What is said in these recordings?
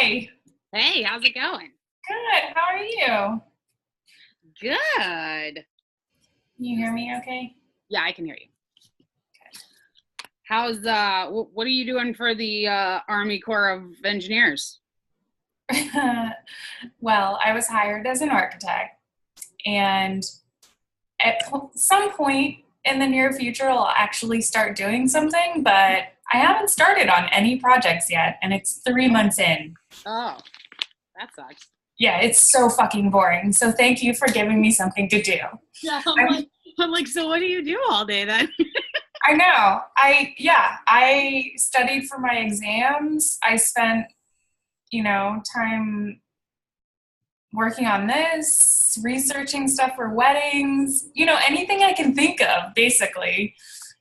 Hi. Hey, how's it going? Good. How are you? Good. Can you hear me okay? Yeah, I can hear you. How's what are you doing for the Army Corps of Engineers? Well, I was hired as an architect, and at some point in the near future, I'll actually start doing something, but I haven't started on any projects yet, and it's 3 months in. Oh, that sucks. Yeah, it's so fucking boring. So thank you for giving me something to do. Yeah, I'm, I'm like, so what do you do all day then? I know. I studied for my exams. I spent, time working on this, researching stuff for weddings, anything I can think of, basically.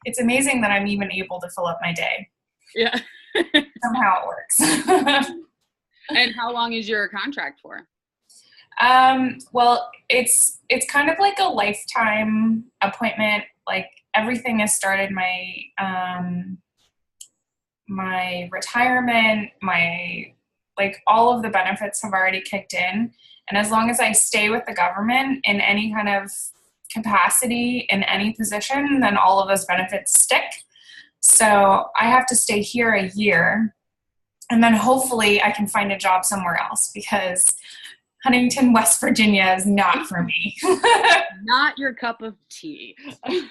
It's amazing that I'm even able to fill up my day. Yeah. Somehow it works. And how long is your contract for? Well, it's kind of like a lifetime appointment. Like everything has started my retirement, all of the benefits have already kicked in. And as long as I stay with the government in any kind of capacity in any position, then all of those benefits stick. So I have to stay here a year, and then hopefully I can find a job somewhere else, because Huntington, West Virginia is not for me. Not your cup of tea.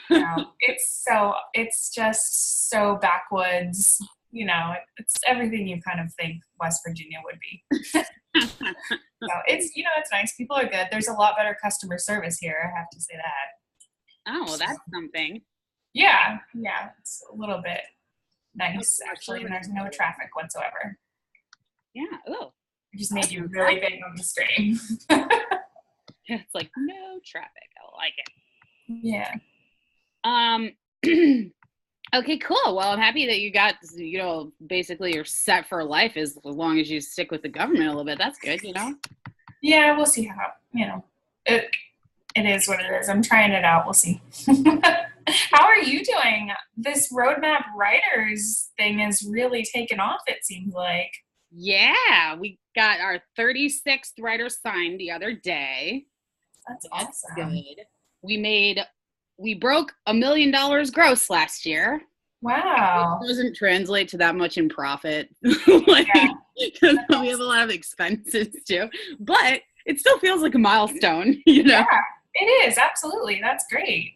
No, it's just so backwoods. It's everything you kind of think West Virginia would be. So it's nice. People are good. There's a lot better customer service here, I have to say that. Oh, that's something. Yeah, it's a little bit nice, actually, and there's no traffic whatsoever. Yeah. Oh. I just made you really big on the screen. It's like no traffic. I like it. Yeah. Okay, cool. Well, I'm happy that you got, basically you're set for life as long as you stick with the government a little bit. That's good, Yeah, we'll see how, it is what it is. I'm trying it out. We'll see. How are you doing? This Roadmap Writers thing is really taken off, it seems like. Yeah, we got our 36th writer signed the other day. That's awesome. Good. We broke $1 million gross last year. Wow. It doesn't translate to that much in profit. Because we have a lot of expenses too. But it still feels like a milestone, Yeah, it is. Absolutely. That's great.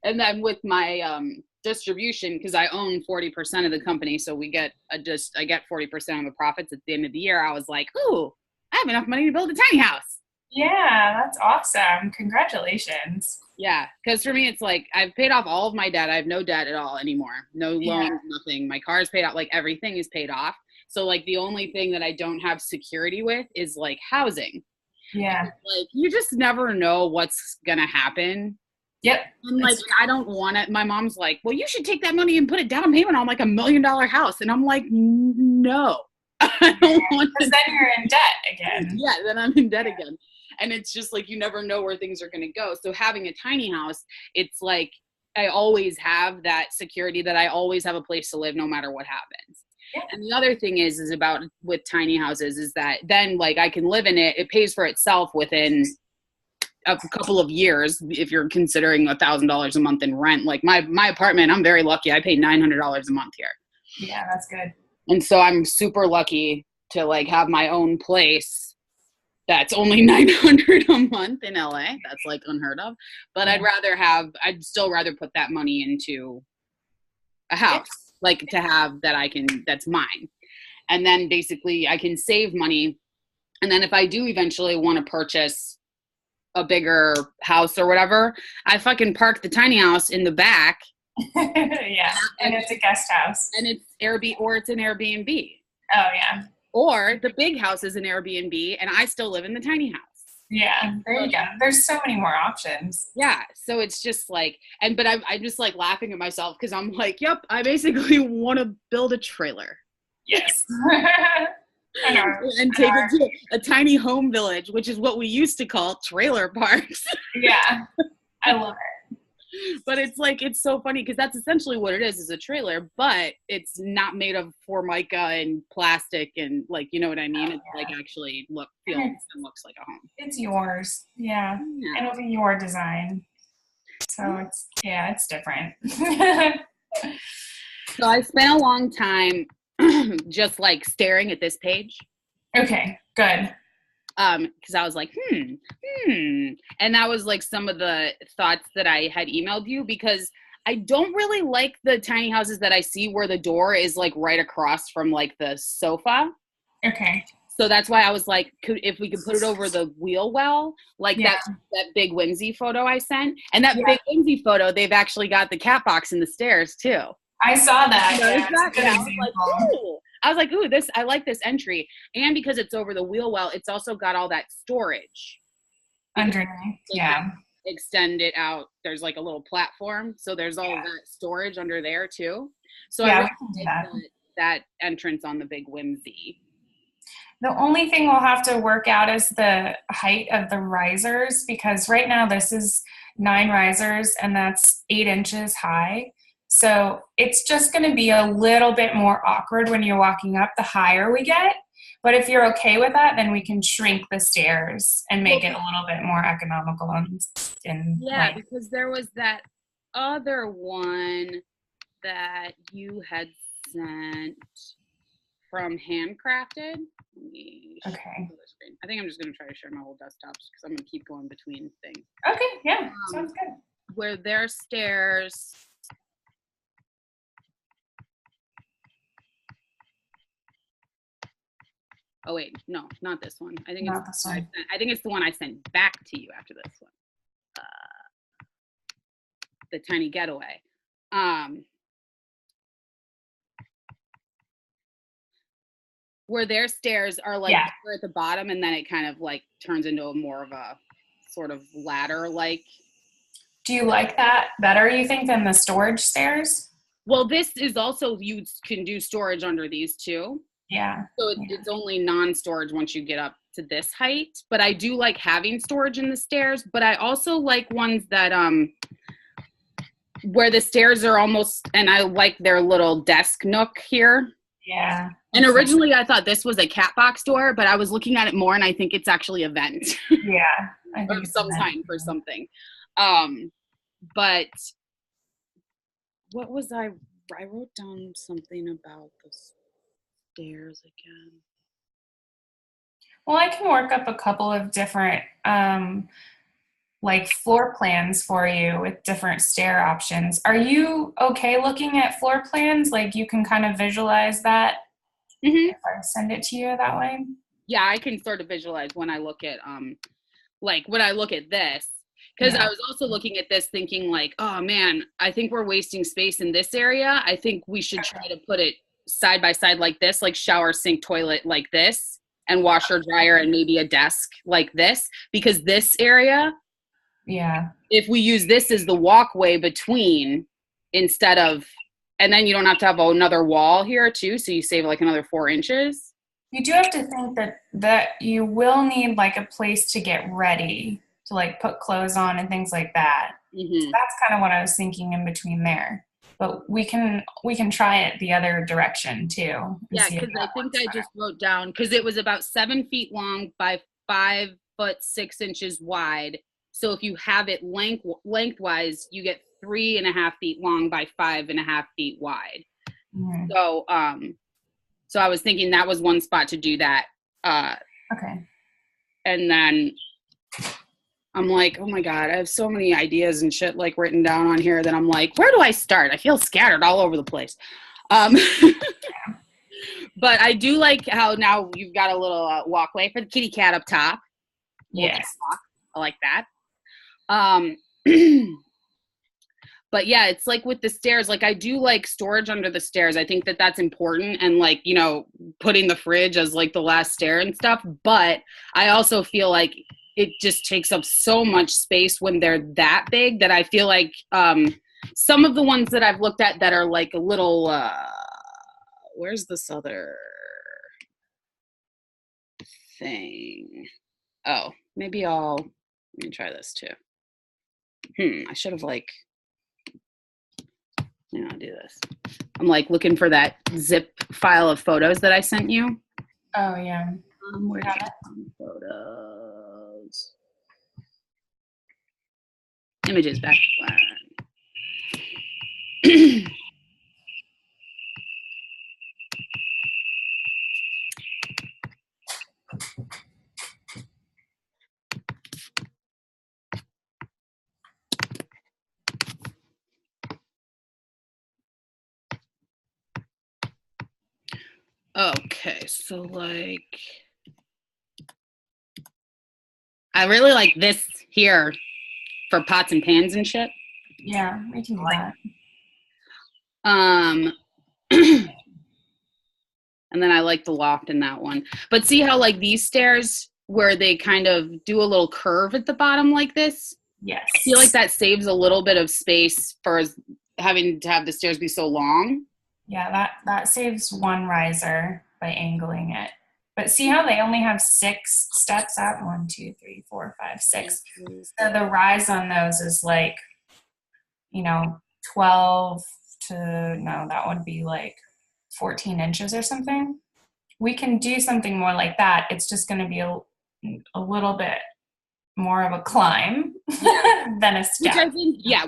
And then with my distribution, because I own 40% of the company, so I get 40% of the profits at the end of the year. I was like, ooh, I have enough money to build a tiny house. Yeah, that's awesome. Congratulations. Yeah, because for me, it's like I've paid off all of my debt. I have no debt at all anymore. No loans, nothing. My car is paid off. Like everything is paid off. So like the only thing that I don't have security with is like housing. Yeah. Like you just never know what's gonna happen. Yep. And like I don't want it. My mom's like, well, you should take that money and put it down payment on like $1 million house. And I'm like, no. I don't want to. Because then you're in debt again. Yeah, then I'm in debt again. And it's just like you never know where things are going to go. So having a tiny house, it's like I always have that security that I always have a place to live no matter what happens. Yeah. And the other thing is about with tiny houses is that then like I can live in it. It pays for itself within a couple of years if you're considering $1,000 a month in rent. Like my apartment, I'm very lucky. I pay $900 a month here. Yeah, that's good. And so I'm super lucky to like have my own place. That's only $900 a month in LA. That's like unheard of. But yeah. I'd still rather put that money into a house, like to have that's mine. And then basically I can save money. And then if I do eventually want to purchase a bigger house or whatever, I fucking park the tiny house in the back. Yeah. And it's a guest house. And it's it's an Airbnb. Oh yeah. Or the big house is an Airbnb and I still live in the tiny house. Yeah, there you go. There's so many more options. Yeah. So it's just like, but I'm just like laughing at myself because I'm like, yep, I basically want to build a trailer. Yes. And take it to a tiny home village, which is what we used to call trailer parks. Yeah. I love it. But it's like, it's so funny because that's essentially what it is a trailer, but it's not made of Formica and plastic and like, you know what I mean? It's like actually feels and looks like a home. It's yours. Yeah. Yeah. It'll be your design. So it's different. So I spent a long time just like staring at this page. Okay, good. Because I was like, and that was like some of the thoughts that I had emailed you, because I don't really like the tiny houses that I see where the door is like right across from like the sofa. Okay. So that's why I was like, if we could put it over the wheel well, like Yeah. that big Whimsy photo I sent, and that big Whimsy photo, they've actually got the cat box in the stairs too. I saw that. I was like, ooh, this, I like this entry. And because it's over the wheel well, it's also got all that storage. Underneath, yeah. Extend it out. There's like a little platform. So there's all of that storage under there too. So yeah, I we can do that entrance on the big Whimsy. The only thing we'll have to work out is the height of the risers, because right now this is 9 risers and that's 8 inches high. So it's just going to be a little bit more awkward when you're walking up the higher we get. But if you're okay with that, then we can shrink the stairs and make it a little bit more economical. Yeah, because there was that other one that you had sent from Handcrafted. Okay. I think I'm just going to try to share my whole desktops because I'm going to keep going between things. Okay, yeah, sounds good. Where their stairs... Oh wait, no, not this one. I think not this one. I think it's the one I sent back to you after this one. The tiny getaway. Where their stairs are like at the bottom, and then it kind of like turns into a more of a sort of ladder like. Do you like that better, you think, than the storage stairs? Well, this is also, you can do storage under these too. Yeah. So it's only non-storage once you get up to this height. But I do like having storage in the stairs. But I also like ones that where the stairs are almost, and I like their little desk nook here. Yeah. And originally I thought this was a cat box door, but I was looking at it more and I think it's actually a vent. Yeah. I think of some kind for something. But what was I wrote down something about the stairs again. Well, I can work up a couple of different like floor plans for you with different stair options. Are you okay looking at floor plans? Like you can kind of visualize that if I send it to you that way? Yeah, I can sort of visualize when I look at like when I look at this. Because I was also looking at this thinking like, oh man, I think we're wasting space in this area. I think we should try to put it side by side like this, like shower, sink, toilet like this, and washer, dryer, and maybe a desk like this. Because this area, if we use this as the walkway between instead of, and then you don't have to have another wall here too, so you save like another 4 inches. You do have to think that you will need like a place to get ready, to like put clothes on and things like that. So that's kind of what I was thinking in between there. But we can try it the other direction too. Yeah, because I think I just wrote down, because it was about 7 feet long by 5 foot 6 inches wide. So if you have it lengthwise, you get 3.5 feet long by 5.5 feet wide. So so I was thinking that was one spot to do that. Okay. And then I'm like, oh my God, I have so many ideas and shit like written down on here that I'm like, where do I start? I feel scattered all over the place. But I do like how now you've got a little walkway for the kitty cat up top. Yes. I like that. But yeah, it's like with the stairs, like I do like storage under the stairs. I think that that's important, and like, you know, putting the fridge as like the last stair and stuff. But I also feel like it just takes up so much space when they're that big that I feel like some of the ones that I've looked at that are like a little, where's this other thing? Oh, maybe let me try this too. I should have like Yeah, I'll do this. I'm like looking for that zip file of photos that I sent you. Oh yeah. Where's photos? Images back. Okay, so like, I really like this here for pots and pans and shit. Yeah, we can do that. And then I like the loft in that one. But see how like these stairs where they kind of do a little curve at the bottom like this? Yes. I feel like that saves a little bit of space for having to have the stairs be so long. Yeah, that saves one riser by angling it. But see how they only have 6 steps up? 1, 2, 3, 4, 5, 6. So the rise on those is like, 12 to, no, that would be like 14 inches or something. We can do something more like that. It's just going to be a little bit more of a climb than a step.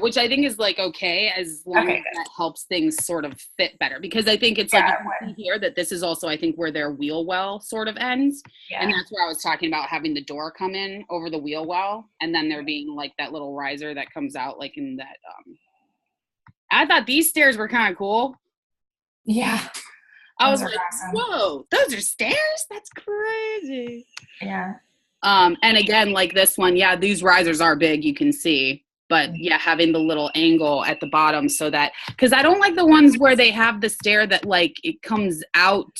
Which I think is like okay as long as that helps things sort of fit better. Because I think it's like you can see here that this is also I think where their wheel well sort of ends. Yeah. And that's where I was talking about having the door come in over the wheel well and then there being like that little riser that comes out like in that I thought these stairs were kind of cool. Yeah. I was like, awesome. Whoa, those are stairs? That's crazy. Yeah. And again, like this one, yeah, these risers are big, you can see. But yeah, having the little angle at the bottom so that, because I don't like the ones where they have the stair that like it comes out.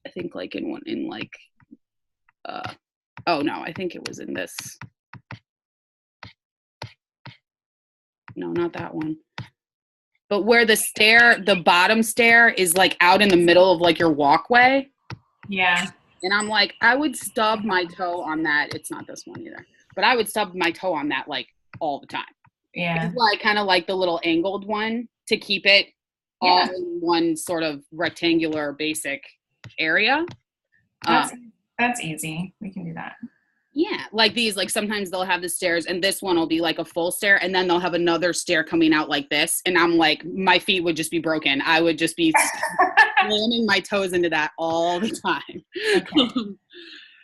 I think like oh no, I think it was in this. No, not that one. But where the bottom stair is like out in the middle of like your walkway. Yeah. And I'm like, I would stub my toe on that. It's not this one either. But I would stub my toe on that like all the time. Yeah. It's like kind of like the little angled one to keep it all in one sort of rectangular basic area. That's easy. We can do that. Yeah, like these, like sometimes they'll have the stairs and this one will be like a full stair and then they'll have another stair coming out like this. And I'm like, my feet would just be broken. I would just be slamming my toes into that all the time. Okay.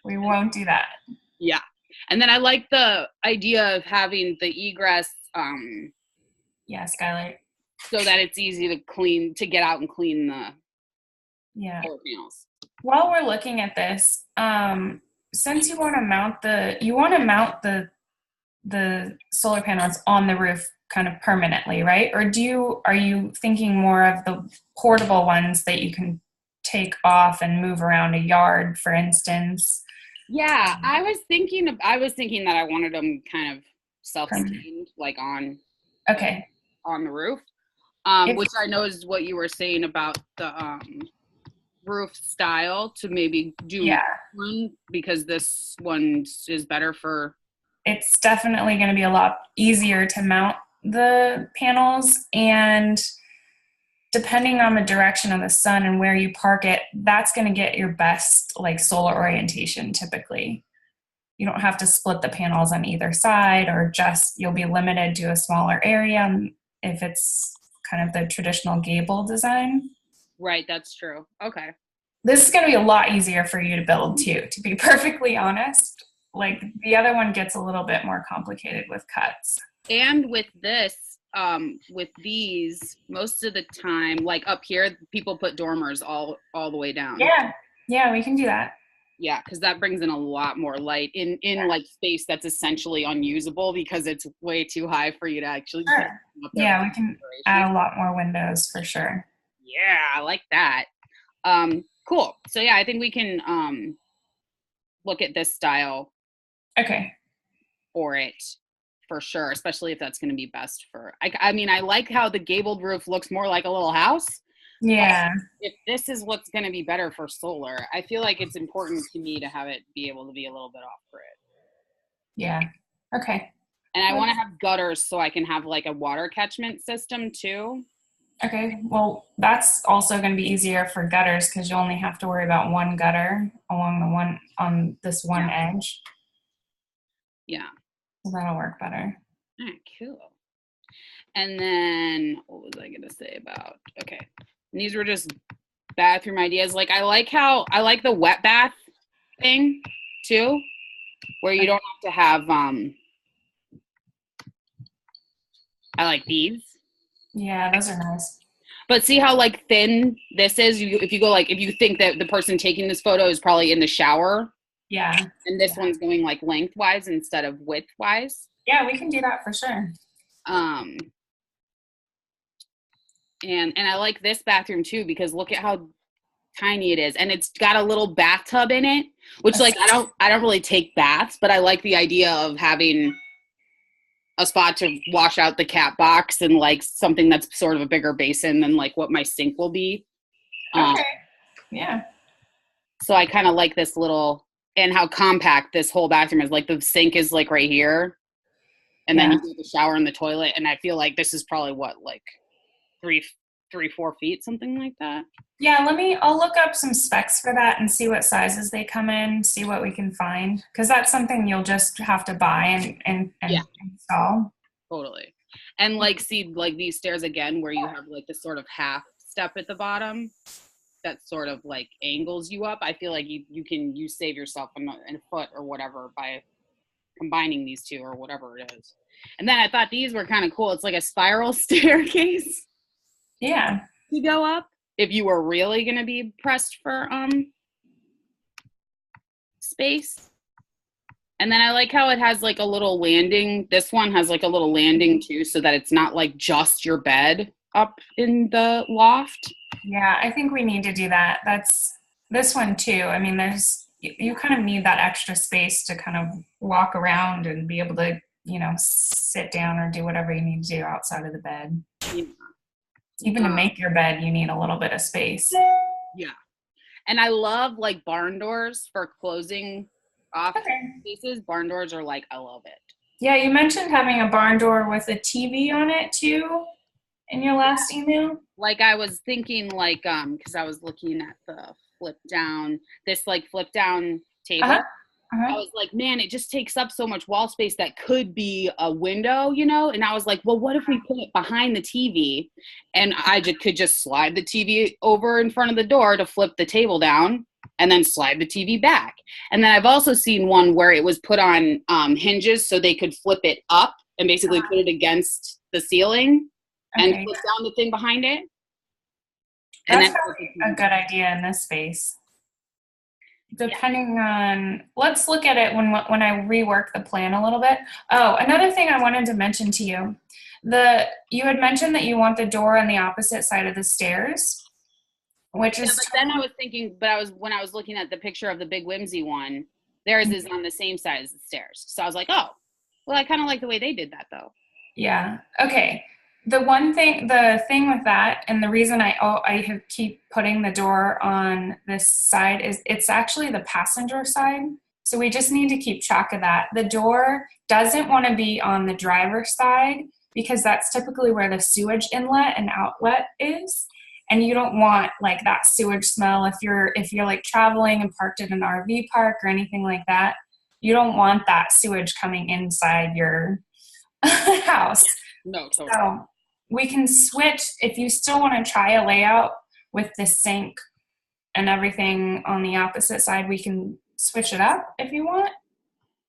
We won't do that. Yeah. And then I like the idea of having the egress. Skylight. So that it's easy to get out and clean the solar panels. While we're looking at this, since you want to mount the solar panels on the roof kind of permanently, right? Or are you thinking more of the portable ones that you can take off and move around a yard, for instance? Yeah, I was thinking that I wanted them kind of self-contained, like on the roof, which I know is what you were saying about the roof style to maybe do one because this one is better for. It's definitely going to be a lot easier to mount the panels, and depending on the direction of the sun and where you park it, that's going to get your best like solar orientation. Typically, you don't have to split the panels on either side, or you'll be limited to a smaller area if it's kind of the traditional gable design. Right, that's true. Okay. This is going to be a lot easier for you to build too, to be perfectly honest. Like the other one gets a little bit more complicated with cuts. And with this, with these, most of the time, like up here, people put dormers all the way down. Yeah, we can do that. Yeah, because that brings in a lot more light in like space that's essentially unusable because it's way too high for you to actually. Sure. Yeah, we can add a lot more windows for sure. Yeah, I like that. Cool. So yeah, I think we can look at this style. Okay. For it, for sure, especially if that's going to be best for. I mean, I like how the gabled roof looks more like a little house. Yeah. If this is what's going to be better for solar, I feel like it's important to me to have it be able to be a little bit off grid. Yeah. Okay. And I want to have gutters so I can have like a water catchment system too. Okay, well, that's also going to be easier for gutters because you only have to worry about one gutter along the one on this one edge. Yeah. So that'll work better. All right, cool. And then what was I going to say about, okay. And these were just bathroom ideas. Like I like the wet bath thing too, where you don't have to have, I like these. Yeah, those are nice. But see how like thin this is? If you go like, if you think that the person taking this photo is probably in the shower. Yeah. And this one's going like lengthwise instead of widthwise. Yeah, we can do that for sure. And I like this bathroom too because look at how tiny it is, and it's got a little bathtub in it, which like I don't really take baths, but I like the idea of having a spot to wash out the cat box and like something that's sort of a bigger basin than like what my sink will be. Okay. Yeah. So I kind of like this little, and how compact this whole bathroom is. Like the sink is like right here, and then you do the shower and the toilet, and I feel like this is probably what, like 4 feet, something like that. Yeah, I'll look up some specs for that and see what sizes they come in, see what we can find. Because that's something you'll just have to buy and install. Totally. And like, see, like these stairs again, where you have like this sort of half step at the bottom that sort of like angles you up. I feel like you save yourself a foot or whatever by combining these two or whatever it is. And then I thought these were kind of cool. It's like a spiral staircase. Yeah. To go up if you were really going to be pressed for space. And then I like how it has like a little landing. This one has like a little landing too, so that it's not like just your bed up in the loft. Yeah, I think we need to do that. That's this one too. I mean, you kind of need that extra space to kind of walk around and be able to, sit down or do whatever you need to do outside of the bed. Yeah. Even to make your bed, you need a little bit of space. Yeah. And I love like barn doors for closing off spaces. Barn doors are like, I love it. Yeah, you mentioned having a barn door with a TV on it too in your last email. Like I was thinking like, because I was looking at the flip down table. I was like, man, it just takes up so much wall space that could be a window, And I was like, well, what if we put it behind the TV and I could just slide the TV over in front of the door to flip the table down and then slide the TV back. And then I've also seen one where it was put on hinges so they could flip it up and basically put it against the ceiling and flip down the thing behind it. That's a good idea in this space. Depending on, let's look at it when I rework the plan a little bit. Oh, another thing I wanted to mention to you, you had mentioned that you want the door on the opposite side of the stairs, which is. But then I was thinking, when I was looking at the picture of the Big Whimsy one, theirs is on the same side as the stairs. So I was like, oh, well, I kind of like the way they did that though. Yeah. Okay. The thing with that, and the reason I keep putting the door on this side is it's actually the passenger side. So we just need to keep track of that. The door doesn't want to be on the driver's side because that's typically where the sewage inlet and outlet is. And you don't want like that sewage smell if you're like traveling and parked at an RV park or anything like that. You don't want that sewage coming inside your house. No, totally. So we can switch if you still want to try a layout with the sink and everything on the opposite side. We can switch it up if you want.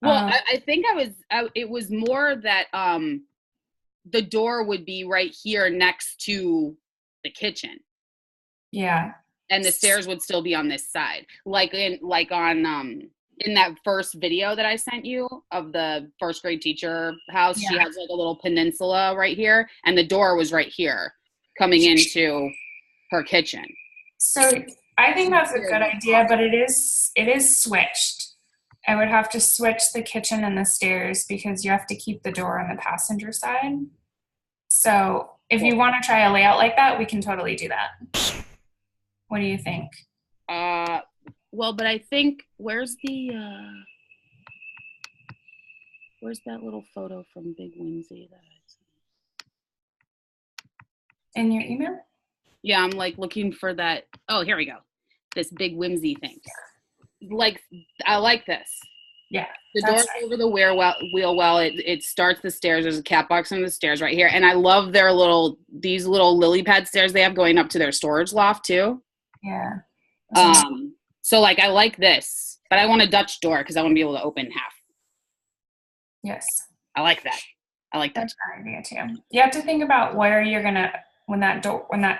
Well, I think it was more that the door would be right here next to the kitchen. Yeah. And the stairs would still be on this side, in that first video that I sent you of the first grade teacher house. Yeah. She has like a little peninsula right here, and the door was right here coming into her kitchen. So I think that's a good idea, but it is switched. I would have to switch the kitchen and the stairs because you have to keep the door on the passenger side. So if you want to try a layout like that, we can totally do that. What do you think? Well, but I think, where's the, Where's that little photo from Big Whimsy that I sent? In your email? Yeah, I'm like looking for that. Oh, here we go. This Big Whimsy thing. Like, I like this. Yeah. The door's over the wheel well. It starts the stairs. There's a cat box on the stairs right here. And I love these little lily pad stairs they have going up to their storage loft too. Yeah. So like, I like this, but I want a Dutch door because I want to be able to open half. Yes. I like that. I like that. That's an idea too. You have to think about where you're going to, when that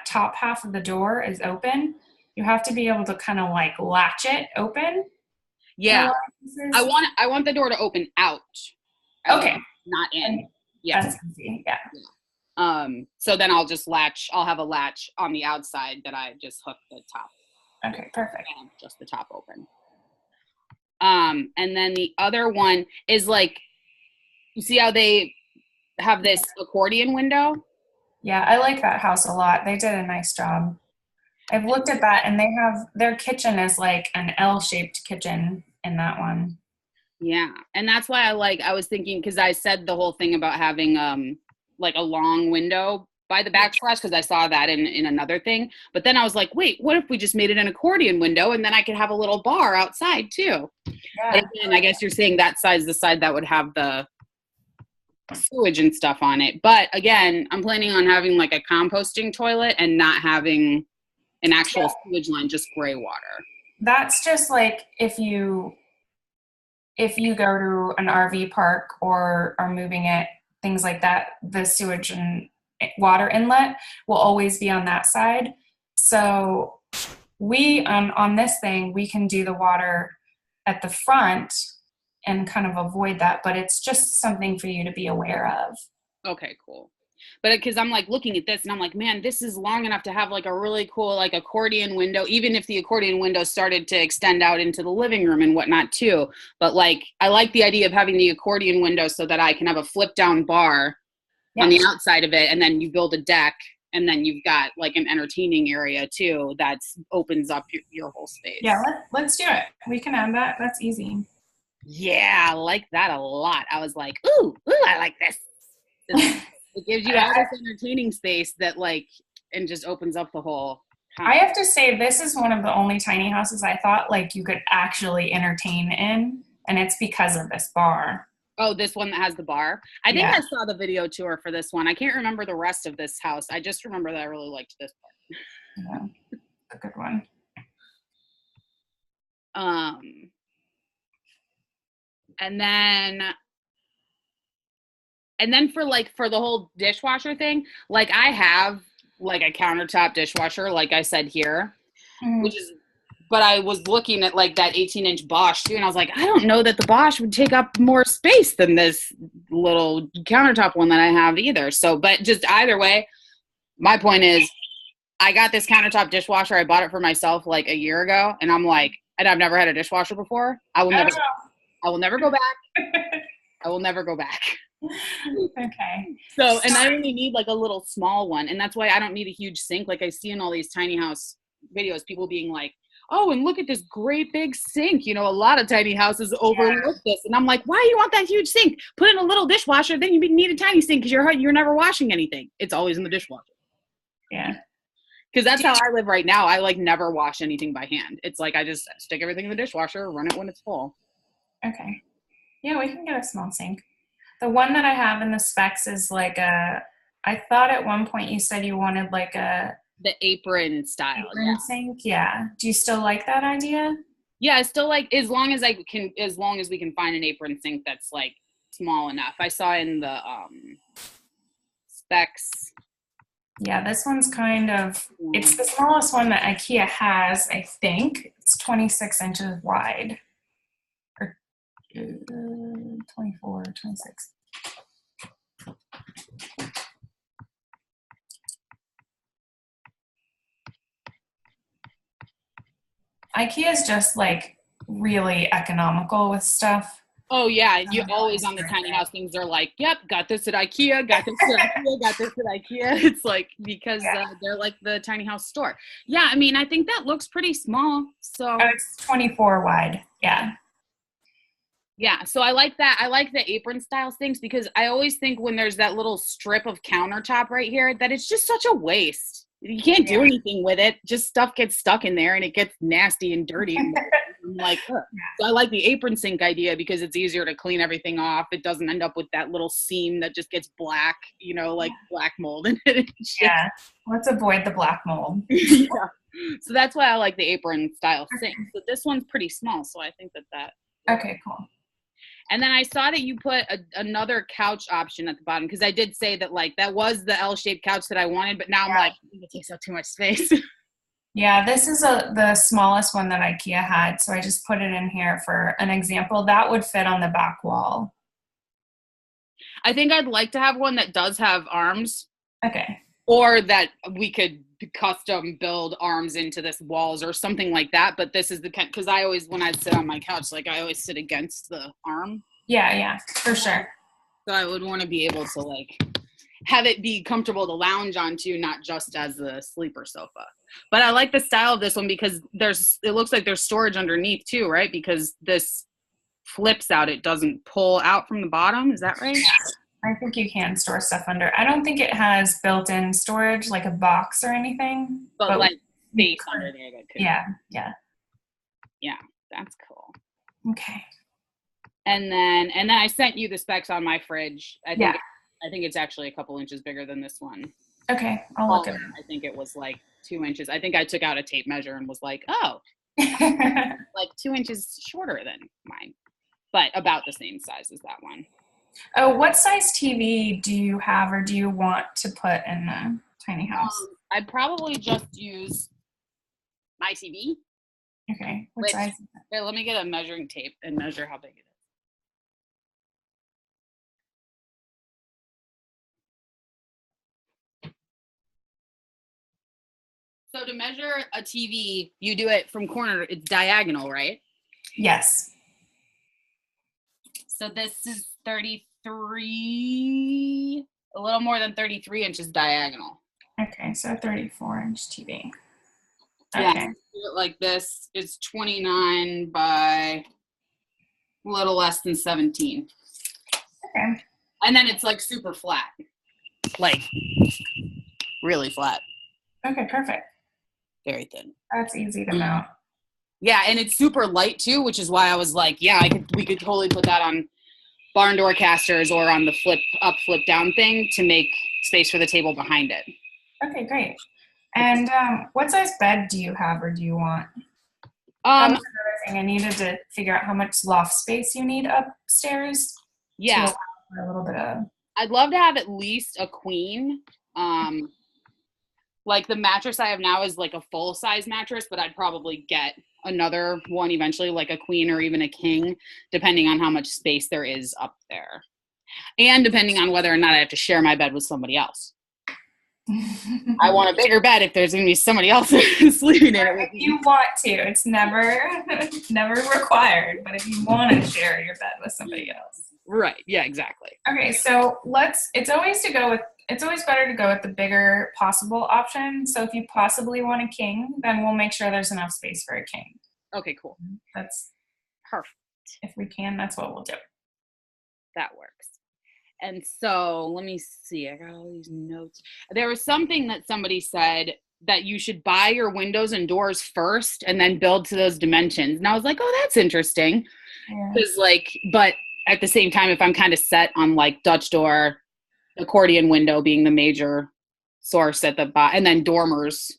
top half of the door is open, you have to be able to kind of like latch it open. Yeah. I want the door to open out. Okay. Not in. Yeah. That's easy. Yeah. So then I'll have a latch on the outside that I just hook the top. Okay, perfect. And just the top open. And then the other one is like, you see how they have this accordion window? Yeah, I like that house a lot. They did a nice job. I've looked at that, and they have their kitchen is like an L-shaped kitchen in that one. Yeah, and that's why I was thinking, because I said the whole thing about having like a long window by the backsplash, because I saw that in another thing. But then I was like, wait, what if we just made it an accordion window, and then I could have a little bar outside too? Yeah. But again, I guess you're saying that side's the side that would have the sewage and stuff on it. But again, I'm planning on having like a composting toilet and not having an actual sewage line, just gray water. That's just like if you go to an RV park or are moving it, things like that, the sewage and water inlet will always be on that side. So we, on this thing, we can do the water at the front and kind of avoid that, but it's just something for you to be aware of. Okay, cool. But because I'm like looking at this and I'm like, man, this is long enough to have like a really cool like accordion window, even if the accordion window started to extend out into the living room and whatnot too. But like, I like the idea of having the accordion window so that I can have a flip down bar on the outside of it, and then you build a deck, and then you've got like an entertaining area too that opens up your whole space. Yeah, let's do it. We can add that. That's easy. Yeah, I like that a lot. I was like, ooh, I like this. It gives you all this entertaining space that like, and just opens up the whole house. I have to say, this is one of the only tiny houses I thought like you could actually entertain in, and it's because of this bar. Oh, this one that has the bar? I think I saw the video tour for this one. I can't remember the rest of this house. I just remember that I really liked this part. Yeah, a good one. And then for the whole dishwasher thing, like I have like a countertop dishwasher, like I said here, but I was looking at like that 18-inch Bosch too, and I was like, I don't know that the Bosch would take up more space than this little countertop one that I have either. So, but just either way, my point is, I got this countertop dishwasher. I bought it for myself like a year ago, and I'm like, and I've never had a dishwasher before. I will never go back. I will never go back. Okay. So, and I only need like a little small one, and that's why I don't need a huge sink. Like I see in all these tiny house videos, people being like, oh, and look at this great big sink. You know, a lot of tiny houses overlook this. And I'm like, why do you want that huge sink? Put in a little dishwasher, then you need a tiny sink because you're never washing anything. It's always in the dishwasher. Yeah. Because that's how I live right now. I like never wash anything by hand. It's like I just stick everything in the dishwasher, run it when it's full. Okay. Yeah, we can get a small sink. The one that I have in the specs is like I thought at one point you said you wanted like the apron style sink. Yeah. Do you still like that idea? Yeah, I still like, as long as we can find an apron sink that's like small enough. I saw in the specs. Yeah, this one's kind of, it's the smallest one that IKEA has, I think. It's 26 inches wide. Or 24, 26. IKEA is just like really economical with stuff. Oh yeah, you always on the tiny house things are like, yep, got this at IKEA, got this at IKEA, got this at IKEA. It's like because they're like the tiny house store. Yeah, I mean, I think that looks pretty small. So it's 24 wide. Yeah. Yeah, so I like that. I like the apron style things because I always think when there's that little strip of countertop right here that it's just such a waste. You can't do anything with it. Just stuff gets stuck in there and it gets nasty and dirty. And I'm like, ugh. So I like the apron sink idea because it's easier to clean everything off. It doesn't end up with that little seam that just gets black, you know, like black mold in it. Yeah, let's avoid the black mold. Yeah. So that's why I like the apron style sink. So this one's pretty small, so I think that. Okay, cool. And then I saw that you put another couch option at the bottom because I did say that like that was the L-shaped couch that I wanted, but now I'm like, it takes up too much space. Yeah, this is the smallest one that IKEA had, so I just put it in here for an example. That would fit on the back wall. I think I'd like to have one that does have arms. Okay. Or that we could custom build arms into this walls or something like that. But this is the kind, because I always, when I sit on my couch, like I always sit against the arm. Yeah, for sure. So I would want to be able to like have it be comfortable to lounge onto, not just as a sleeper sofa. But I like the style of this one because it looks like there's storage underneath too, right? Because this flips out, it doesn't pull out from the bottom. Is that right? Yeah. I think you can store stuff under. I don't think it has built-in storage, like a box or anything. But like space under there. That could. Yeah. Yeah, that's cool. Okay. And then I sent you the specs on my fridge. I think it's actually a couple inches bigger than this one. Okay, I'll look at it. I think it was like 2 inches. I think I took out a tape measure and was like, oh, like 2 inches shorter than mine, but about the same size as that one. Oh, what size TV do you have or do you want to put in the tiny house? I'd probably just use my TV. Okay, what size? Here, let me get a measuring tape and measure how big it is. So to measure a TV, you do it from corner, it's diagonal, right? Yes. So this is 33, a little more than 33 inches diagonal. Okay, so 34-inch TV. Okay. Yeah, do it like this. It's 29 by a little less than 17. Okay. And then it's like super flat. Like really flat. Okay, perfect. Very thin. That's easy to mount. Yeah, and it's super light too, which is why I was like, yeah, we could totally put that on barn door casters or on the flip up, flip down thing to make space for the table behind it. Okay, great. And what size bed do you have or do you want? That was another thing. I needed to figure out how much loft space you need upstairs. Yeah. To allow for a little bit of. I'd love to have at least a queen. Like the mattress I have now is like a full size mattress, but I'd probably get another one eventually, like a queen or even a king, depending on how much space there is up there. And depending on whether or not I have to share my bed with somebody else. I want a bigger bed if there's going to be somebody else sleeping in it with me. If you want to. It's never required, but if you want to share your bed with somebody else. Right. Yeah, exactly. Okay, so it's always better to go with the bigger possible option. So if you possibly want a king, then we'll make sure there's enough space for a king. Okay, cool. That's perfect. If we can, that's what we'll do. That works. And so let me see. I got all these notes. There was something that somebody said that you should buy your windows and doors first and then build to those dimensions. And I was like, oh, that's interesting. Because but at the same time, if I'm kind of set on like Dutch door, accordion window being the major source at the bottom, and then dormers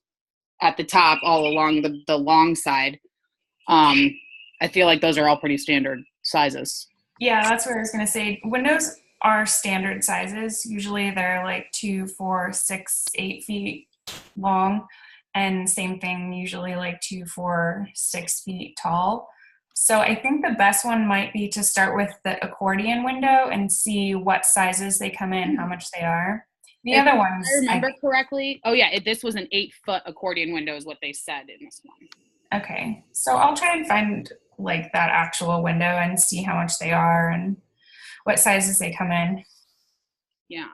at the top all along the long side, I feel like those are all pretty standard sizes. Yeah, that's what I was going to say. Windows are standard sizes. Usually they're like 2, 4, 6, 8 feet long. And same thing, usually like 2, 4, 6 feet tall. So I think the best one might be to start with the accordion window and see what sizes they come in, how much they are. The other ones, I remember correctly. Oh yeah, this was an 8-foot accordion window is what they said in this one. Okay, so I'll try and find like that actual window and see how much they are and what sizes they come in. Yeah.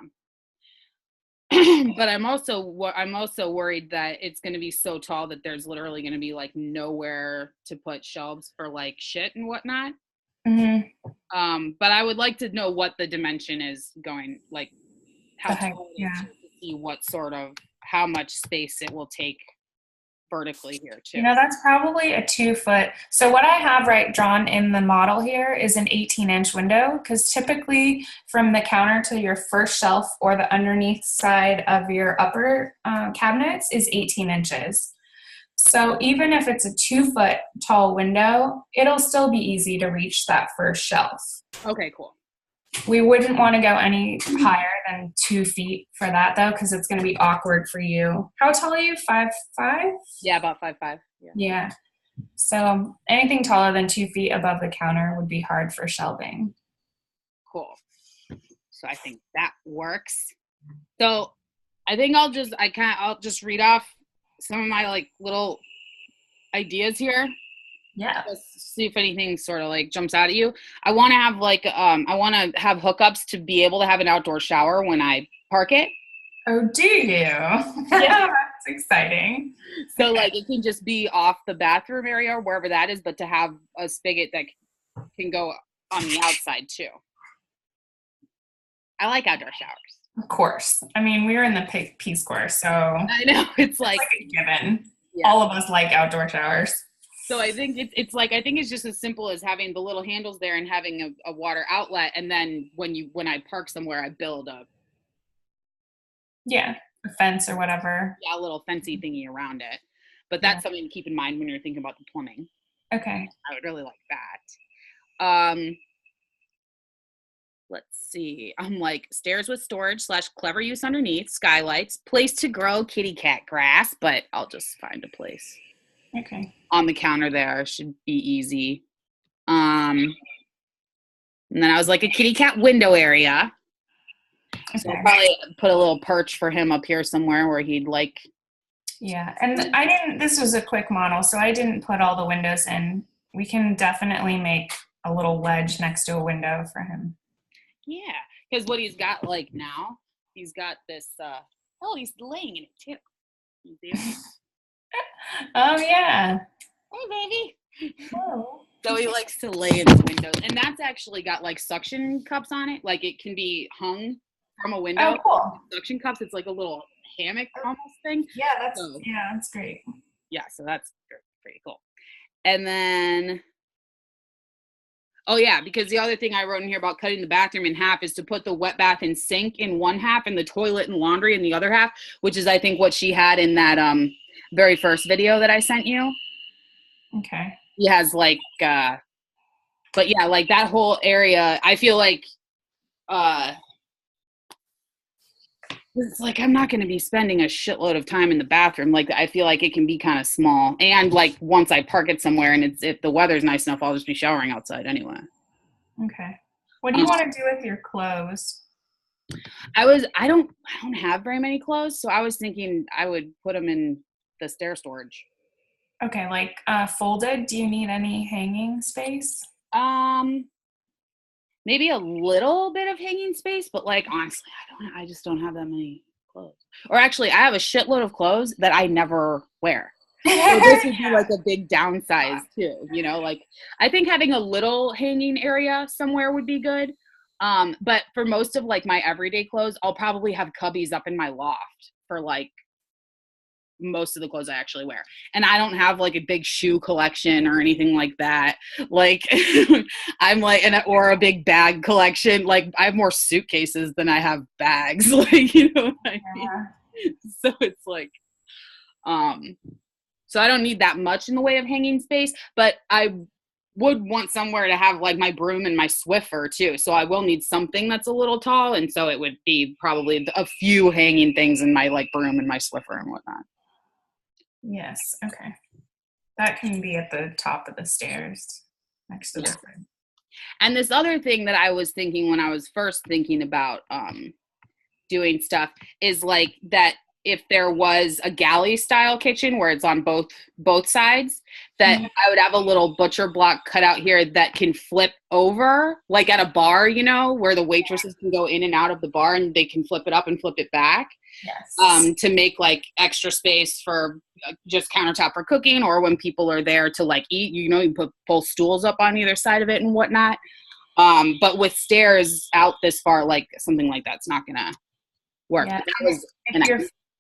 But I'm also worried that it's going to be so tall that there's literally going to be like nowhere to put shelves for like shit and whatnot. Mm-hmm. But I would like to know what the dimension is going, like how tall it is, Yeah. to see what sort of, how much space it will take vertically here too. That's probably a 2 foot. So what I have drawn in the model here is an 18-inch window, because typically from the counter to your first shelf or the underneath side of your upper cabinets is 18 inches. So even if it's a 2 foot tall window, it'll still be easy to reach that first shelf. Okay, cool. We wouldn't want to go any higher than 2 feet for that, though, because it's going to be awkward for you. How tall are you? 5'5"? Yeah, about 5'5". Yeah. Yeah. So anything taller than 2 feet above the counter would be hard for shelving. Cool. So I think that works. So I think I'll just read off some of my like little ideas here. Yeah. Just see if anything sort of like jumps out at you. I want to have like I want to have hookups to be able to have an outdoor shower when I park it. Oh, do you? Yeah. That's exciting. So like it can just be off the bathroom area or wherever that is, but to have a spigot that can go on the outside too. I like outdoor showers. Of course. I mean, we were in the Peace Corps, so I know it's like a given. Yeah. All of us like outdoor showers. So I think it's like, I think it's just as simple as having the little handles there and having a water outlet, and then when I park somewhere, I build a fence or whatever. Yeah, a little fencey thingy around it. But that's something to keep in mind when you're thinking about the plumbing. Okay. I would really like that. Let's see. I'm like stairs with storage / clever use underneath, skylights, place to grow kitty cat grass, but I'll just find a place. Okay. On the counter there should be easy. And then I was like a kitty cat window area. Okay. So I'll probably put a little perch for him up here somewhere where he'd like. Yeah, and this was a quick model, so I didn't put all the windows in. We can definitely make a little ledge next to a window for him. Yeah, because what he's got like now, he's got this, he's laying in it too. You see? Oh, yeah. Hey, baby. Oh. So he likes to lay in the windows. And that's actually got like suction cups on it. Like it can be hung from a window. Oh, cool. Suction cups. It's like a little hammock almost thing. Yeah, that's great. Yeah, so that's pretty cool. And then, oh yeah, because the other thing I wrote in here about cutting the bathroom in half is to put the wet bath and sink in one half and the toilet and laundry in the other half, which is I think what she had in that very first video that I sent you. Okay. He has like but yeah, like that whole area, I feel like it's like I'm not going to be spending a shitload of time in the bathroom. Like I feel like it can be kind of small, and like once I park it somewhere and if the weather's nice enough, I'll just be showering outside anyway. Okay. What do you want to do with your clothes? I don't have very many clothes, so I was thinking I would put them in the stair storage. Okay, like folded. Do you need any hanging space? Maybe a little bit of hanging space, but like honestly, I just don't have that many clothes. Or actually, I have a shitload of clothes that I never wear. So this would be like a big downsize too, you know, like I think having a little hanging area somewhere would be good. But for most of like my everyday clothes, I'll probably have cubbies up in my loft for like most of the clothes I actually wear. And I don't have like a big shoe collection or anything like that. Like I'm like, or a big bag collection. Like I have more suitcases than I have bags. Like, you know what I mean? So it's like, so I don't need that much in the way of hanging space, but I would want somewhere to have like my broom and my Swiffer too. So I will need something that's a little tall. And so it would be probably a few hanging things in my like broom and my Swiffer and whatnot. Yes. Okay. That can be at the top of the stairs next to the fridge. And this other thing that I was thinking when I was first thinking about doing stuff is like that if there was a galley style kitchen where it's on both sides, that I would have a little butcher block cut out here that can flip over like at a bar, you know, where the waitresses can go in and out of the bar and they can flip it up and flip it back. Yes. To make like extra space for just countertop for cooking, or when people are there to like eat, you know, you put both stools up on either side of it and whatnot. But with stairs out this far, like something like that's not gonna work. Yeah. That was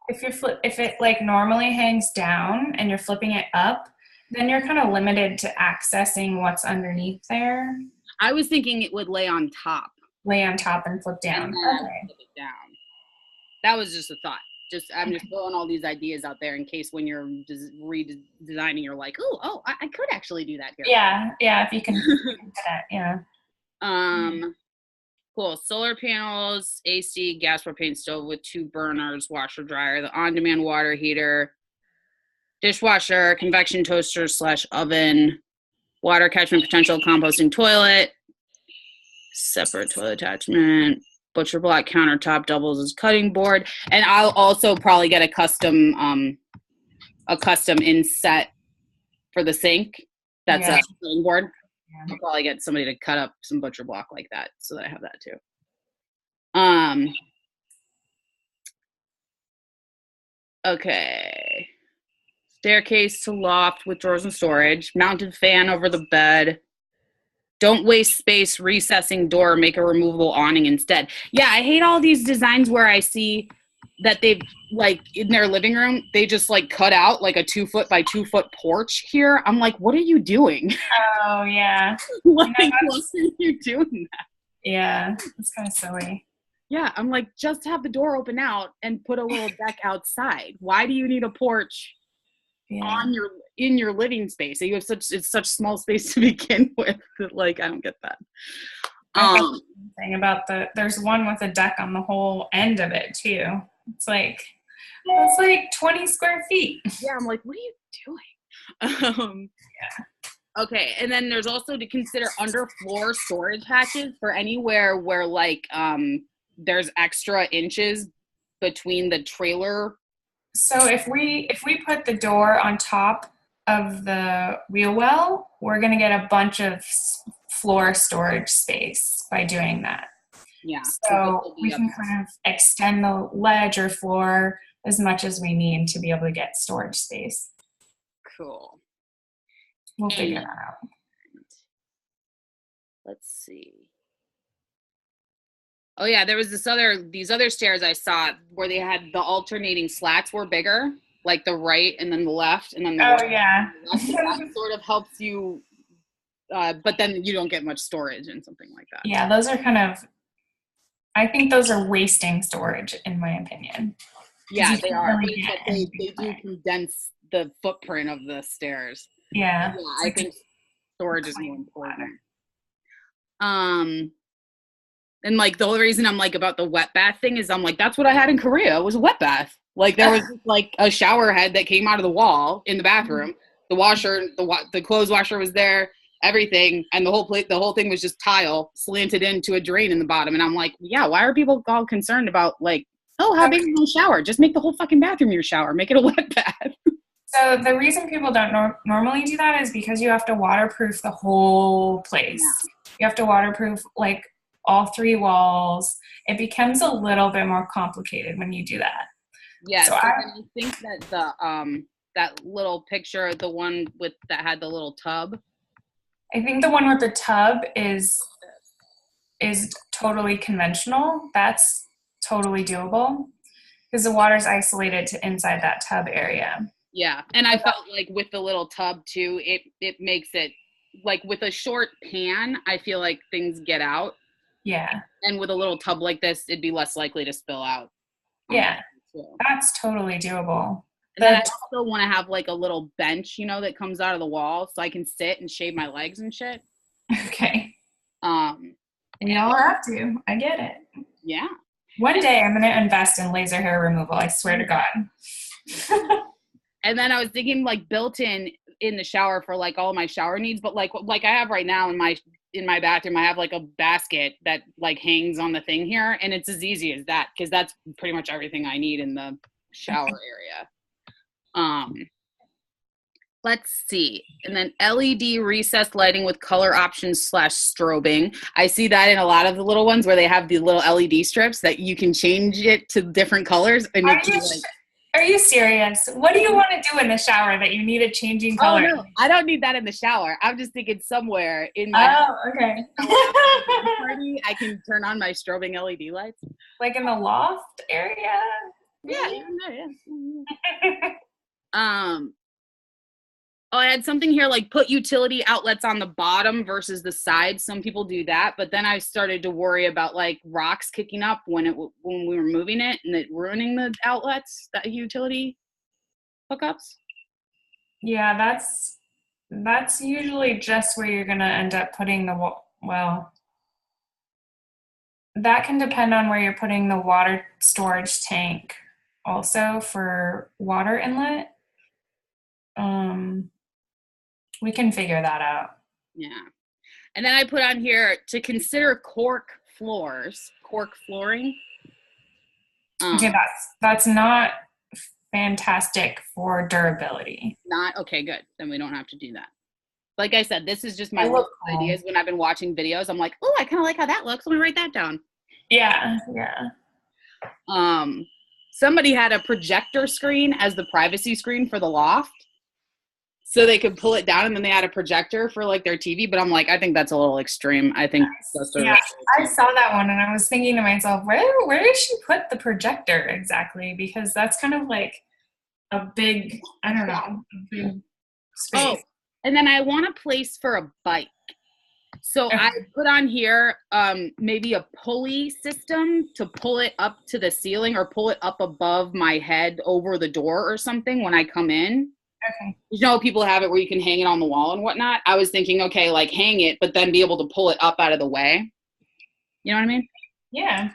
If it like normally hangs down and you're flipping it up, then you're kind of limited to accessing what's underneath there. I was thinking it would lay on top. Lay on top and flip down. And then flip it down. That was just a thought. I'm just throwing all these ideas out there in case when you're redesigning, you're like, oh, I could actually do that here. Yeah, if you can do that, yeah. Cool. Solar panels, AC, gas propane stove with 2 burners, washer dryer, the on-demand water heater, dishwasher, convection toaster / oven, water catchment potential, composting toilet, separate toilet attachment, butcher block countertop doubles as cutting board, and I'll also probably get a custom inset for the sink. That's a cutting board. Yeah. I'll probably get somebody to cut up some butcher block like that so that I have that too. Okay. Staircase to loft with drawers and storage. Mounted fan over the bed. Don't waste space recessing door, make a removable awning instead. Yeah, I hate all these designs where I see that they've, like, in their living room, they just, like, cut out, like, a 2-foot by 2-foot porch here. I'm like, what are you doing? Oh, yeah. Why are you doing that? Yeah, it's kind of silly. Yeah, I'm like, just have the door open out and put a little deck outside. Why do you need a porch in your living space? You have such small space to begin with. Like, I don't get that. Thing about there's one with a deck on the whole end of it too. It's like 20 square feet. Yeah, I'm like, what are you doing? Okay, and then there's also to consider underfloor storage hatches for anywhere where like there's extra inches between the trailer. So if we put the door on top of the wheel well, we're going to get a bunch of floor storage space by doing that. Yeah. So we can kind of extend the ledge or floor as much as we need to be able to get storage space. Cool. We'll figure that out. Let's see. Oh yeah, there was these other stairs I saw where they had the alternating slats were bigger, like the right and then the left and then the right. Yeah. That sort of helps you, but then you don't get much storage and something like that. Yeah, those are I think those are wasting storage in my opinion. Yeah, they are. Really they do condense the footprint of the stairs. Yeah. I think storage is more important. And like the only reason I'm like about the wet bath thing is I'm like, that's what I had in Korea was a wet bath. Like there was like a shower head that came out of the wall in the bathroom. The washer, the clothes washer was there, everything, and the whole thing was just tile slanted into a drain in the bottom. And I'm like, yeah, why are people all concerned about like, oh, how big is my shower? Just make the whole fucking bathroom your shower. Make it a wet bath. So the reason people don't normally do that is because you have to waterproof the whole place. Yeah. You have to waterproof like all 3 walls. It becomes a little bit more complicated when you do that. Yeah, so I think that the that little picture, the one that had the little tub. I think the one with the tub is totally conventional. That's totally doable because the water's isolated to inside that tub area. Yeah, and I felt like with the little tub too, it makes it like with a short pan, I feel like things get out. Yeah. And with a little tub like this, it'd be less likely to spill out. Yeah, that's totally doable. And then I also want to have like a little bench, that comes out of the wall so I can sit and shave my legs and shit. Okay. We all have to. I get it. Yeah. One day I'm going to invest in laser hair removal. I swear to God. And then I was thinking like built in the shower for like all my shower needs, but like I have right now in my bathroom, I have like a basket that like hangs on the thing here, and it's as easy as that because that's pretty much everything I need in the shower area. Let's see. And then LED recessed lighting with color options / strobing. I see that in a lot of the little ones where they have the little LED strips that you can change it to different colors. And are Are you serious? What do you want to do in the shower that you need a changing color? Oh, no. I don't need that in the shower. I'm just thinking somewhere in my okay. party, I can turn on my strobing LED lights. Like in the loft area? Yeah. Oh, I had something here like put utility outlets on the bottom versus the sides. Some people do that, but then I started to worry about like rocks kicking up when we were moving it and it ruining the outlets, that utility hookups. Yeah, that's usually just where you're gonna end up putting the well. That can depend on where you're putting the water storage tank, also for water inlet. We can figure that out. Yeah. And then I put on here to consider cork flooring. Okay, that's not fantastic for durability. Not okay, good. Then we don't have to do that. Like I said, this is just my little ideas when I've been watching videos. I'm like, oh, I kind of like how that looks. Let me write that down. Yeah. Somebody had a projector screen as the privacy screen for the loft. So they could pull it down and then they had a projector for like their TV. But I'm like, I think that's a little extreme. I think that's I saw that one and I was thinking to myself, where did she put the projector exactly? Because that's kind of like a big, I don't know, a big space. Oh, and then I want a place for a bike. So okay. I put on here maybe a pulley system to pull it up to the ceiling or pull it up above my head over the door or something when I come in. Okay. You know, people have it where you can hang it on the wall and whatnot. I was thinking, okay, like hang it, but then be able to pull it up out of the way. You know what I mean? Yeah.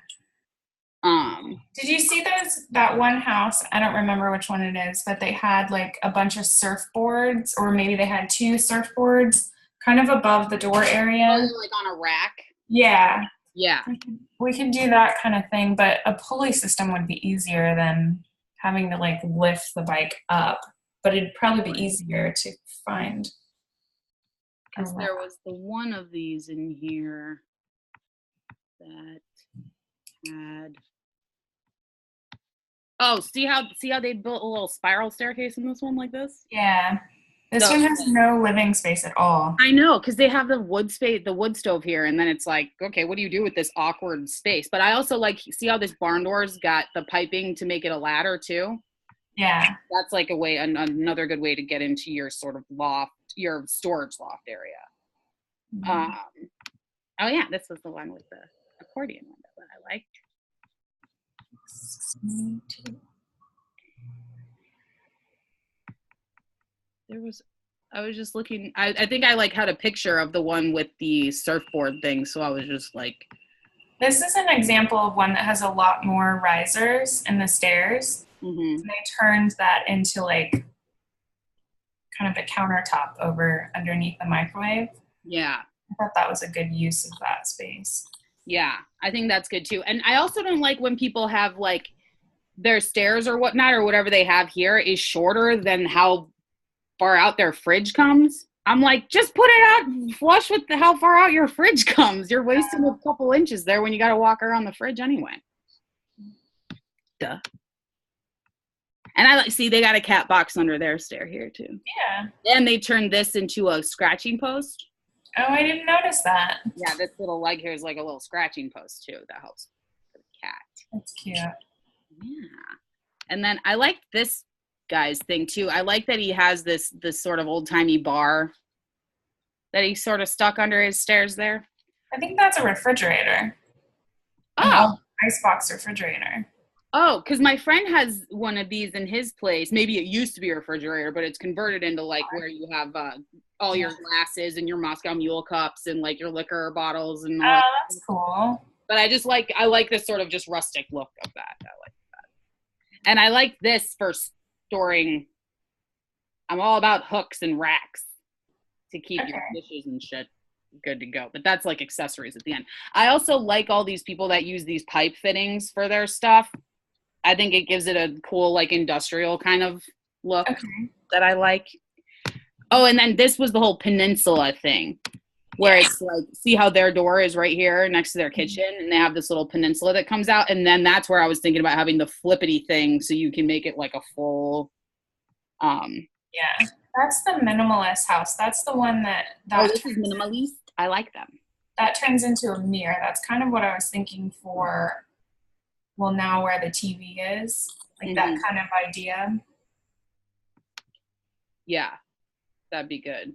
Did you see that one house? I don't remember which one it is, but they had like a bunch of surfboards, or maybe they had 2 surfboards kind of above the door area. Oh, like on a rack? Yeah. Yeah. We can do that kind of thing, but a pulley system would be easier than having to like lift the bike up. But it'd probably be easier to find. Because there was the one of these in here that had. Oh, see how they built a little spiral staircase in this one like this? Yeah. This one has no living space at all. I know, because they have the wood stove here, and then it's like, okay, what do you do with this awkward space? But I also like, see how this barn door's got the piping to make it a ladder too? Yeah. That's like a way, another good way to get into your sort of loft, your storage loft area. Mm-hmm. Oh yeah, this was the one with the accordion window that I liked. Me too. I was just looking, I think I like had a picture of the one with the surfboard thing, so I was just like. This is an example of one that has a lot more risers in the stairs. Mm-hmm. And they turned that into like kind of a countertop over underneath the microwave. Yeah. I thought that was a good use of that space. Yeah, I think that's good too. And I also don't like when people have like their stairs or whatnot or whatever they have here is shorter than how far out their fridge comes. I'm like, just put it out flush with how far out your fridge comes. You're wasting a couple inches there when you got to walk around the fridge anyway. Duh. And I see they got a cat box under their stair here too. Yeah. And they turned this into a scratching post. Oh, I didn't notice that. Yeah, this little leg here is like a little scratching post too. That helps for the cat. That's cute. Yeah. And then I like this guy's thing too. I like that he has this sort of old-timey bar that he sort of stuck under his stairs there. I think that's a refrigerator. Oh. Icebox refrigerator. Oh, because my friend has one of these in his place. Maybe it used to be a refrigerator, but it's converted into like where you have all your glasses and your Moscow Mule cups and like your liquor bottles and all that. That's cool. But I like this sort of just rustic look of that. I like that. And I like this for storing. I'm all about hooks and racks to keep your dishes and shit good to go. But that's like accessories at the end. I also like all these people that use these pipe fittings for their stuff. I think it gives it a cool, like, industrial kind of look that I like. Oh, and then this was the whole peninsula thing. where it's like, see how their door is right here next to their kitchen, and they have this little peninsula that comes out, and then that's where I was thinking about having the flippity thing so you can make it like a full Yeah, that's the minimalist house. That's the one oh, this is minimalist. I like them. That turns into a mirror. That's kind of what I was thinking for, well, now where the TV is, like that kind of idea. Yeah, that'd be good.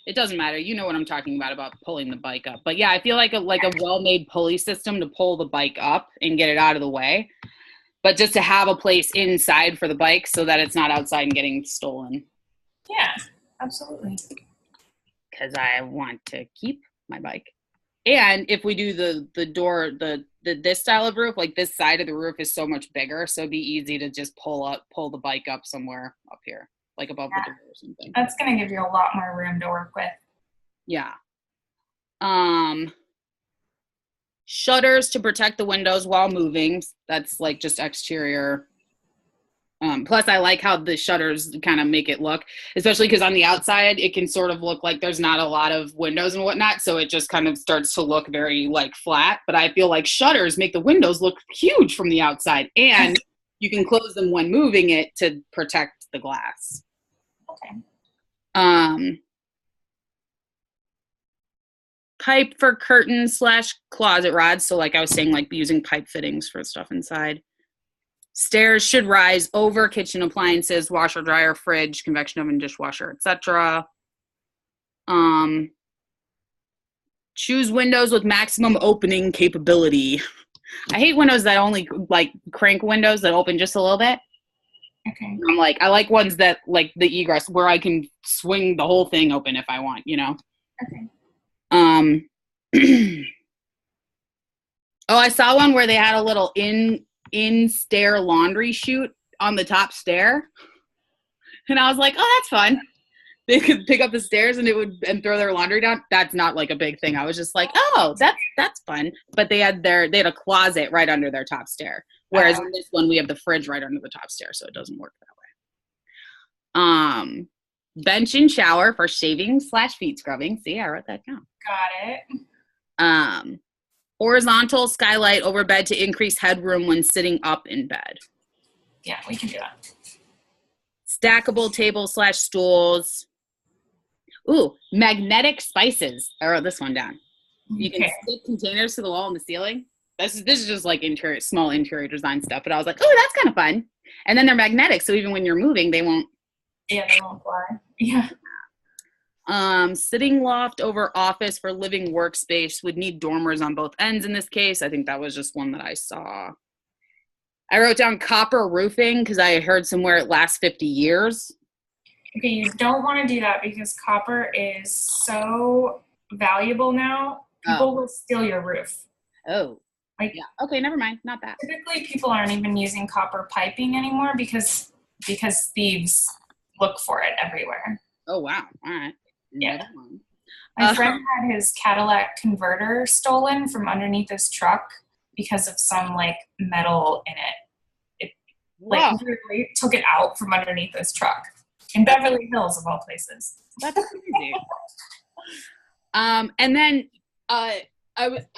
It doesn't matter. You know what I'm talking about pulling the bike up. But yeah, I feel like a well-made pulley system to pull the bike up and get it out of the way. But just to have a place inside for the bike so that it's not outside and getting stolen. Yeah, absolutely. Because I want to keep my bike. And if we do the door, this style of roof, like this side of the roof is so much bigger, so it'd be easy to just pull the bike up somewhere up here, like above the door or something. That's gonna give you a lot more room to work with. Yeah. Shutters to protect the windows while moving. That's like just exterior. Plus, I like how the shutters kind of make it look, especially because on the outside, it can sort of look like there's not a lot of windows and whatnot. So it just kind of starts to look very like flat. But I feel like shutters make the windows look huge from the outside. And you can close them when moving it to protect the glass. Okay. Pipe for curtains / closet rods. So like I was saying, like using pipe fittings for stuff inside. Stairs should rise over kitchen appliances, washer, dryer, fridge, convection oven, dishwasher, etc. Choose windows with maximum opening capability. I hate windows that only like crank windows that open just a little bit. Okay. I'm like, I like ones that like the egress where I can swing the whole thing open if I want, you know? Okay. Oh, I saw one where they had a little in-stair laundry chute on the top stair. And I was like, oh, that's fun. They could pick up the stairs and throw their laundry down. That's not like a big thing. I was just like, oh, that's fun. But they had a closet right under their top stair. Whereas in this one, we have the fridge right under the top stair, so it doesn't work that way. Bench and shower for shaving / feet scrubbing. See, I wrote that down. Got it. Horizontal skylight over bed to increase headroom when sitting up in bed. Yeah, we can do that. Stackable table / stools. Ooh, magnetic spices. I wrote this one down. You can stick containers to the wall and the ceiling. This is just like small interior design stuff. But I was like, oh, that's kind of fun. And then they're magnetic, so even when you're moving, they won't. Yeah, they won't fly. Yeah. Sitting loft over office for living workspace would need dormers on both ends in this case. I think that was just one that I saw. I wrote down copper roofing because I heard somewhere it lasts 50 years. Okay, you don't want to do that because copper is so valuable now. People will steal your roof. Oh. Like, yeah. Okay, never mind. Not that. Typically, people aren't even using copper piping anymore because thieves look for it everywhere. Oh, wow. All right. Yeah. My friend had his Cadillac converter stolen from underneath his truck because of some like metal in it. Literally took it out from underneath his truck in Beverly Hills of all places. That's crazy. And then I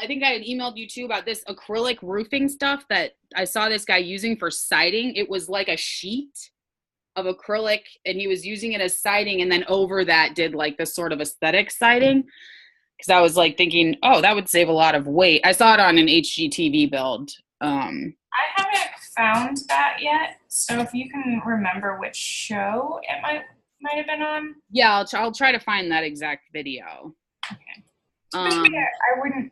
think I had emailed you too about this acrylic roofing stuff that I saw this guy using for siding. It was like a sheet of acrylic and he was using it as siding, and then over that did like this sort of aesthetic siding, because I was like thinking, oh, that would save a lot of weight. I saw it on an HGTV build. I haven't found that yet, so if you can remember which show it might have been on. Yeah, I'll try to find that exact video. Okay. I wouldn't.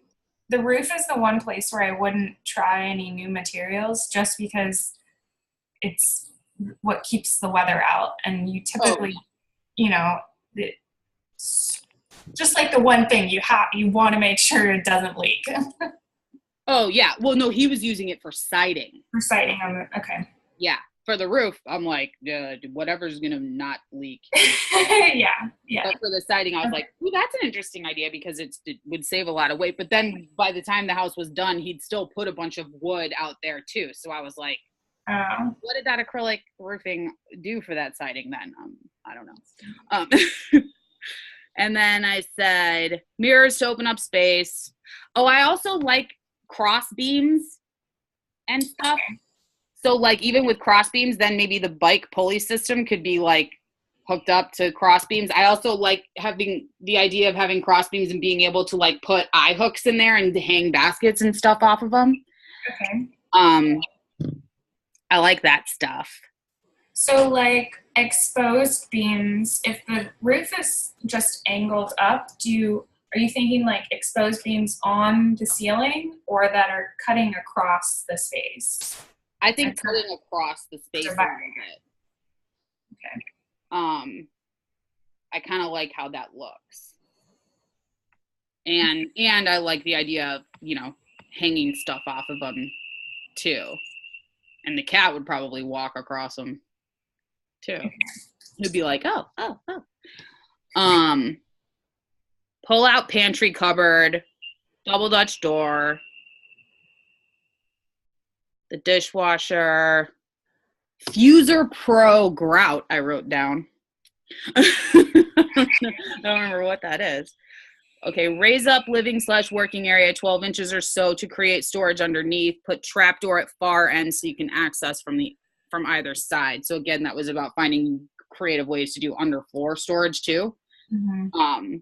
The roof is the one place where I wouldn't try any new materials, just because it's what keeps the weather out, and you typically, just like the one thing you want to make sure it doesn't leak. Oh yeah, well no, he was using it for siding. For siding, okay. Yeah, for the roof, I'm like, whatever's gonna not leak. yeah. But for the siding, I was like, ooh, that's an interesting idea because it would save a lot of weight. But then by the time the house was done, he'd still put a bunch of wood out there too. So I was like, What did that acrylic roofing do for that siding then? I don't know. And then I said mirrors to open up space. Oh, I also like cross beams and stuff. Okay. So like even with cross beams, then maybe the bike pulley system could be like hooked up to cross beams. I also like having the idea of having cross beams and being able to like put eye hooks in there and hang baskets and stuff off of them. Okay. I like that stuff. So like exposed beams, if the roof is just angled up, are you thinking like exposed beams on the ceiling or that are cutting across the space? I think cutting across the space a little bit. Okay. I kind of like how that looks. And I like the idea of, you know, hanging stuff off of them too. And the cat would probably walk across them too. He'd be like, oh. Pull out pantry cupboard, double Dutch door, the dishwasher, Fuser Pro grout, I wrote down. I don't remember what that is. Okay, raise up living / working area 12 inches or so to create storage underneath. Put trapdoor at far end so you can access from either side. So again, that was about finding creative ways to do underfloor storage too. Mm-hmm.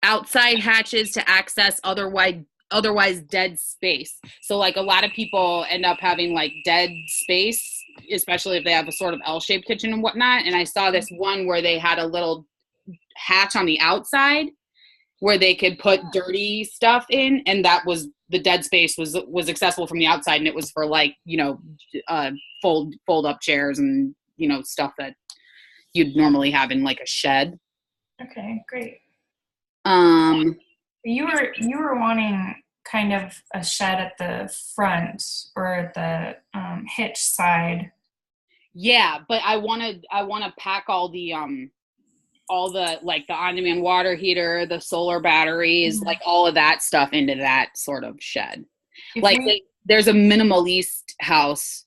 Outside hatches to access otherwise dead space. So like a lot of people end up having like dead space, especially if they have a sort of L-shaped kitchen and whatnot. And I saw this one where they had a little hatch on the outside where they could put dirty stuff in, and that was the dead space was accessible from the outside, and it was for like, you know, fold up chairs and, you know, stuff that you'd normally have in like a shed. Okay, great. You were wanting kind of a shed at the front or the hitch side. Yeah, but I want to pack all the like the on-demand water heater, the solar batteries, like all of that stuff into that sort of shed. Like there's a minimalist house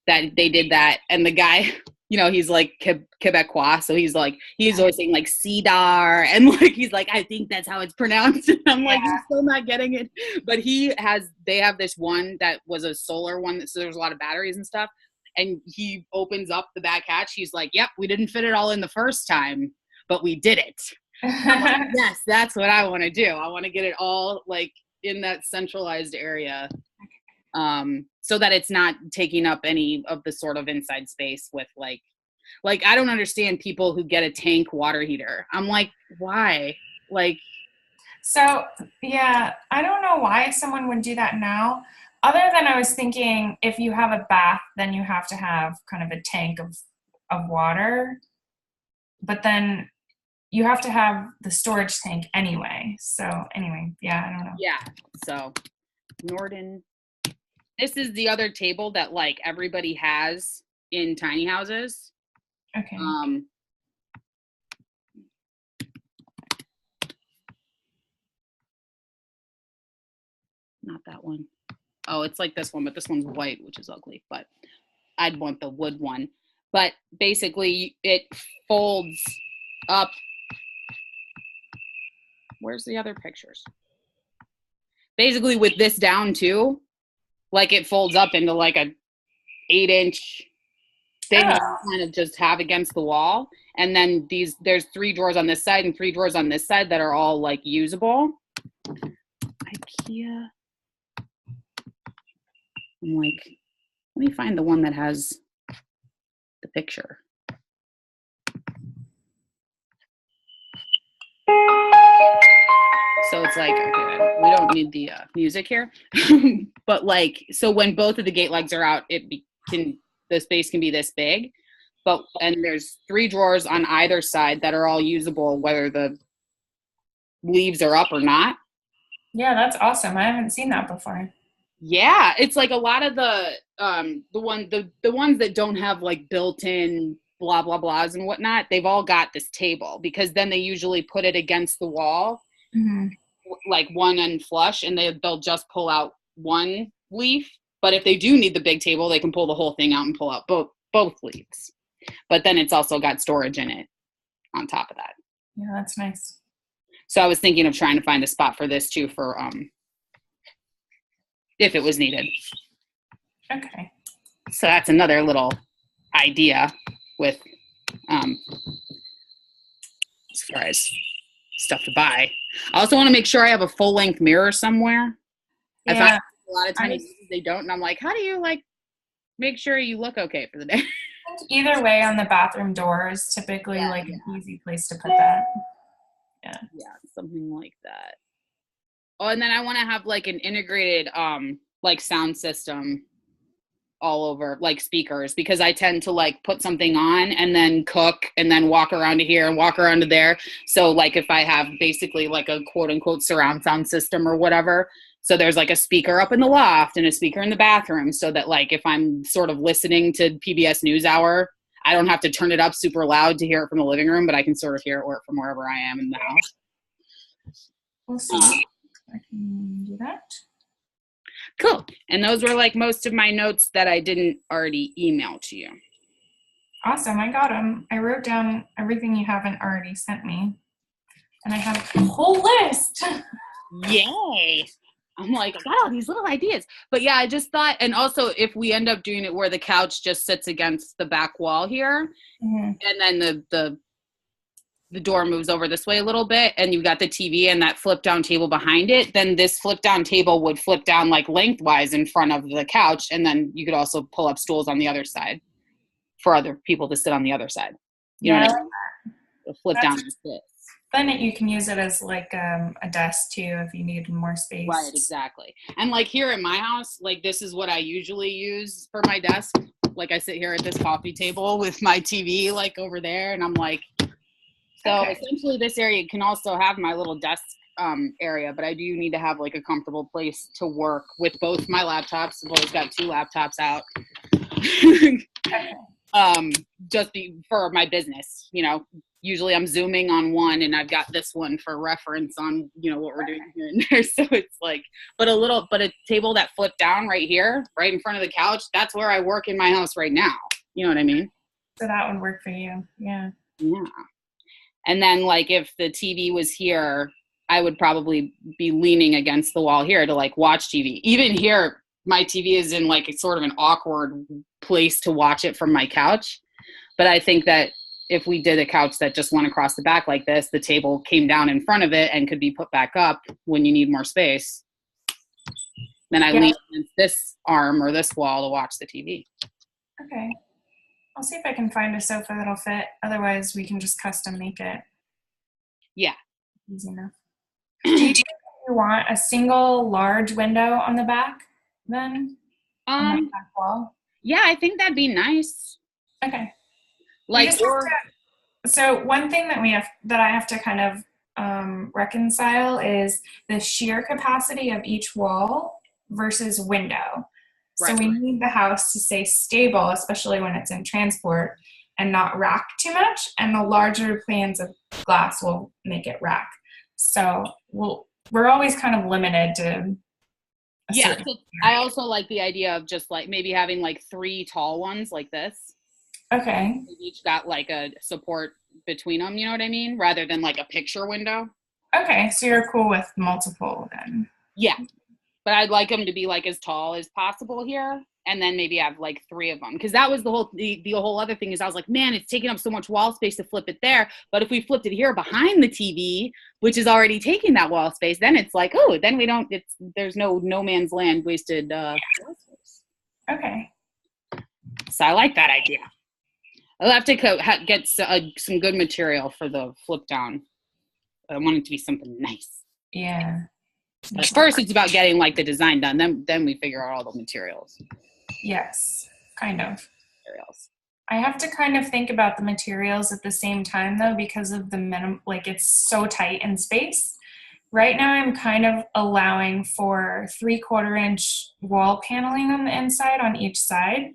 that they did that, and the guy, you know, he's like Quebecois, so he's always saying like cedar, and like he's like, I think that's how it's pronounced. I'm like, you're still not getting it. But they have this one that was a solar one, so there's a lot of batteries and stuff. And he opens up the back hatch. He's like, yep, we didn't fit it all in the first time, but we did it. I'm like, yes, that's what I want to do. I want to get it all like in that centralized area. So that it's not taking up any of the sort of inside space with like I don't understand people who get a tank water heater. I'm like, why? Like, so yeah, I don't know why someone would do that now, other than I was thinking if you have a bath, then you have to have kind of a tank of water, but then you have to have the storage tank anyway. So anyway, yeah, I don't know. Yeah, so Norden. This is the other table that like everybody has in tiny houses. Okay. Not that one. Oh, it's like this one, but this one's white, which is ugly, but I'd want the wood one. But basically it folds up. Where's the other pictures? Basically with this down too, like it folds up into like a 8-inch thing you kind of just have against the wall. And then there's 3 drawers on this side and 3 drawers on this side that are all like usable. IKEA. I'm like, let me find the one that has the picture. So it's like, okay, we don't need the music here. But like, so when both of the gate legs are out, the space can be this big. And there's 3 drawers on either side that are all usable, whether the leaves are up or not. Yeah, that's awesome. I haven't seen that before. Yeah, it's like a lot of the ones that don't have like built-in blah blah blahs and whatnot, they've all got this table, because then they usually put it against the wall, like one end flush, and they'll just pull out one leaf But if they do need the big table, they can pull the whole thing out and pull out both leaves. But then it's also got storage in it on top of that. Yeah, that's nice. So I was thinking of trying to find a spot for this too, for if it was needed. Okay. So that's another little idea with as far as stuff to buy. I also want to make sure I have a full length mirror somewhere. Yeah. I find a lot of times they don't, and I'm like, how do you like make sure you look okay for the day? Either way, on the bathroom door is typically like an easy place to put that. Yeah, something like that. Oh, and then I want to have like an integrated like sound system all over, like speakers, because I tend to like put something on and then cook and then walk around to here and walk around to there. So like if I have basically like a quote unquote surround sound system or whatever, so there's like a speaker up in the loft and a speaker in the bathroom, so that like if I'm sort of listening to PBS NewsHour, I don't have to turn it up super loud to hear it from the living room, but I can sort of hear it from wherever I am in the house. We'll see. I can do that. Cool. And those were like most of my notes that I didn't already email to you. Awesome. I got them. I wrote down everything you haven't already sent me. And I have a whole list. Yay. I'm like, I got all these little ideas. But yeah, I just thought, and also if we end up doing it where the couch just sits against the back wall here, and then the door moves over this way a little bit, and you've got the TV and that flip down table behind it, then this flip down table would flip down like lengthwise in front of the couch, and then you could also pull up stools on the other side for other people to sit on the other side. You know what I mean? The flip down like this. Then you can use it as like a desk too if you need more space. Right, exactly. And like here at my house, like this is what I usually use for my desk. Like I sit here at this coffee table with my TV like over there, and I'm like, so essentially this area can also have my little desk area, but I do need to have like a comfortable place to work with both my laptops. I've always got 2 laptops out. Just for my business, you know. Usually I'm Zooming on one, and I've got this one for reference on, you know, what we're doing here and there. So it's like, but a table that flipped down right here, right in front of the couch, that's where I work in my house right now. You know what I mean? So that would work for you. Yeah. Yeah. And then like if the TV was here, I would probably be leaning against the wall here to like watch TV. Even here, my TV is in like sort of an awkward place to watch it from my couch. But I think that if we did a couch that just went across the back like this, the table came down in front of it and could be put back up when you need more space. Then I lean against this arm or this wall to watch the TV. Okay. I'll see if I can find a sofa that'll fit. Otherwise, we can just custom make it. Yeah. Easy enough. Do you want a single large window on the back then? On that back wall? Yeah, I think that'd be nice. Okay. Like, so one thing that I have to kind of reconcile is the sheer capacity of each wall versus window. Right. So we need the house to stay stable, especially when it's in transport, and not rack too much. And the larger panes of glass will make it rack. So we're always kind of limited to. Yeah, so I also like the idea of just like maybe having like 3 tall ones like this. Okay. They've each got like a support between them, you know what I mean? Rather than like a picture window. Okay, so you're cool with multiple then. Yeah, but I'd like them to be like as tall as possible here, and then maybe have like 3 of them. Because that was the whole other thing is I was like, man, it's taking up so much wall space to flip it there. But if we flipped it here behind the TV, which is already taking that wall space, then it's like, oh, then there's no man's land wasted wall space. Okay. So I like that idea. I'll have to get some good material for the flip down. I want it to be something nice. Yeah. But first, it's about getting like the design done. Then we figure out all the materials. Yes, kind of. Materials. I have to kind of think about the materials at the same time though, because of the minimum. Like it's so tight in space. Right now, I'm kind of allowing for 3/4 inch wall paneling on the inside on each side,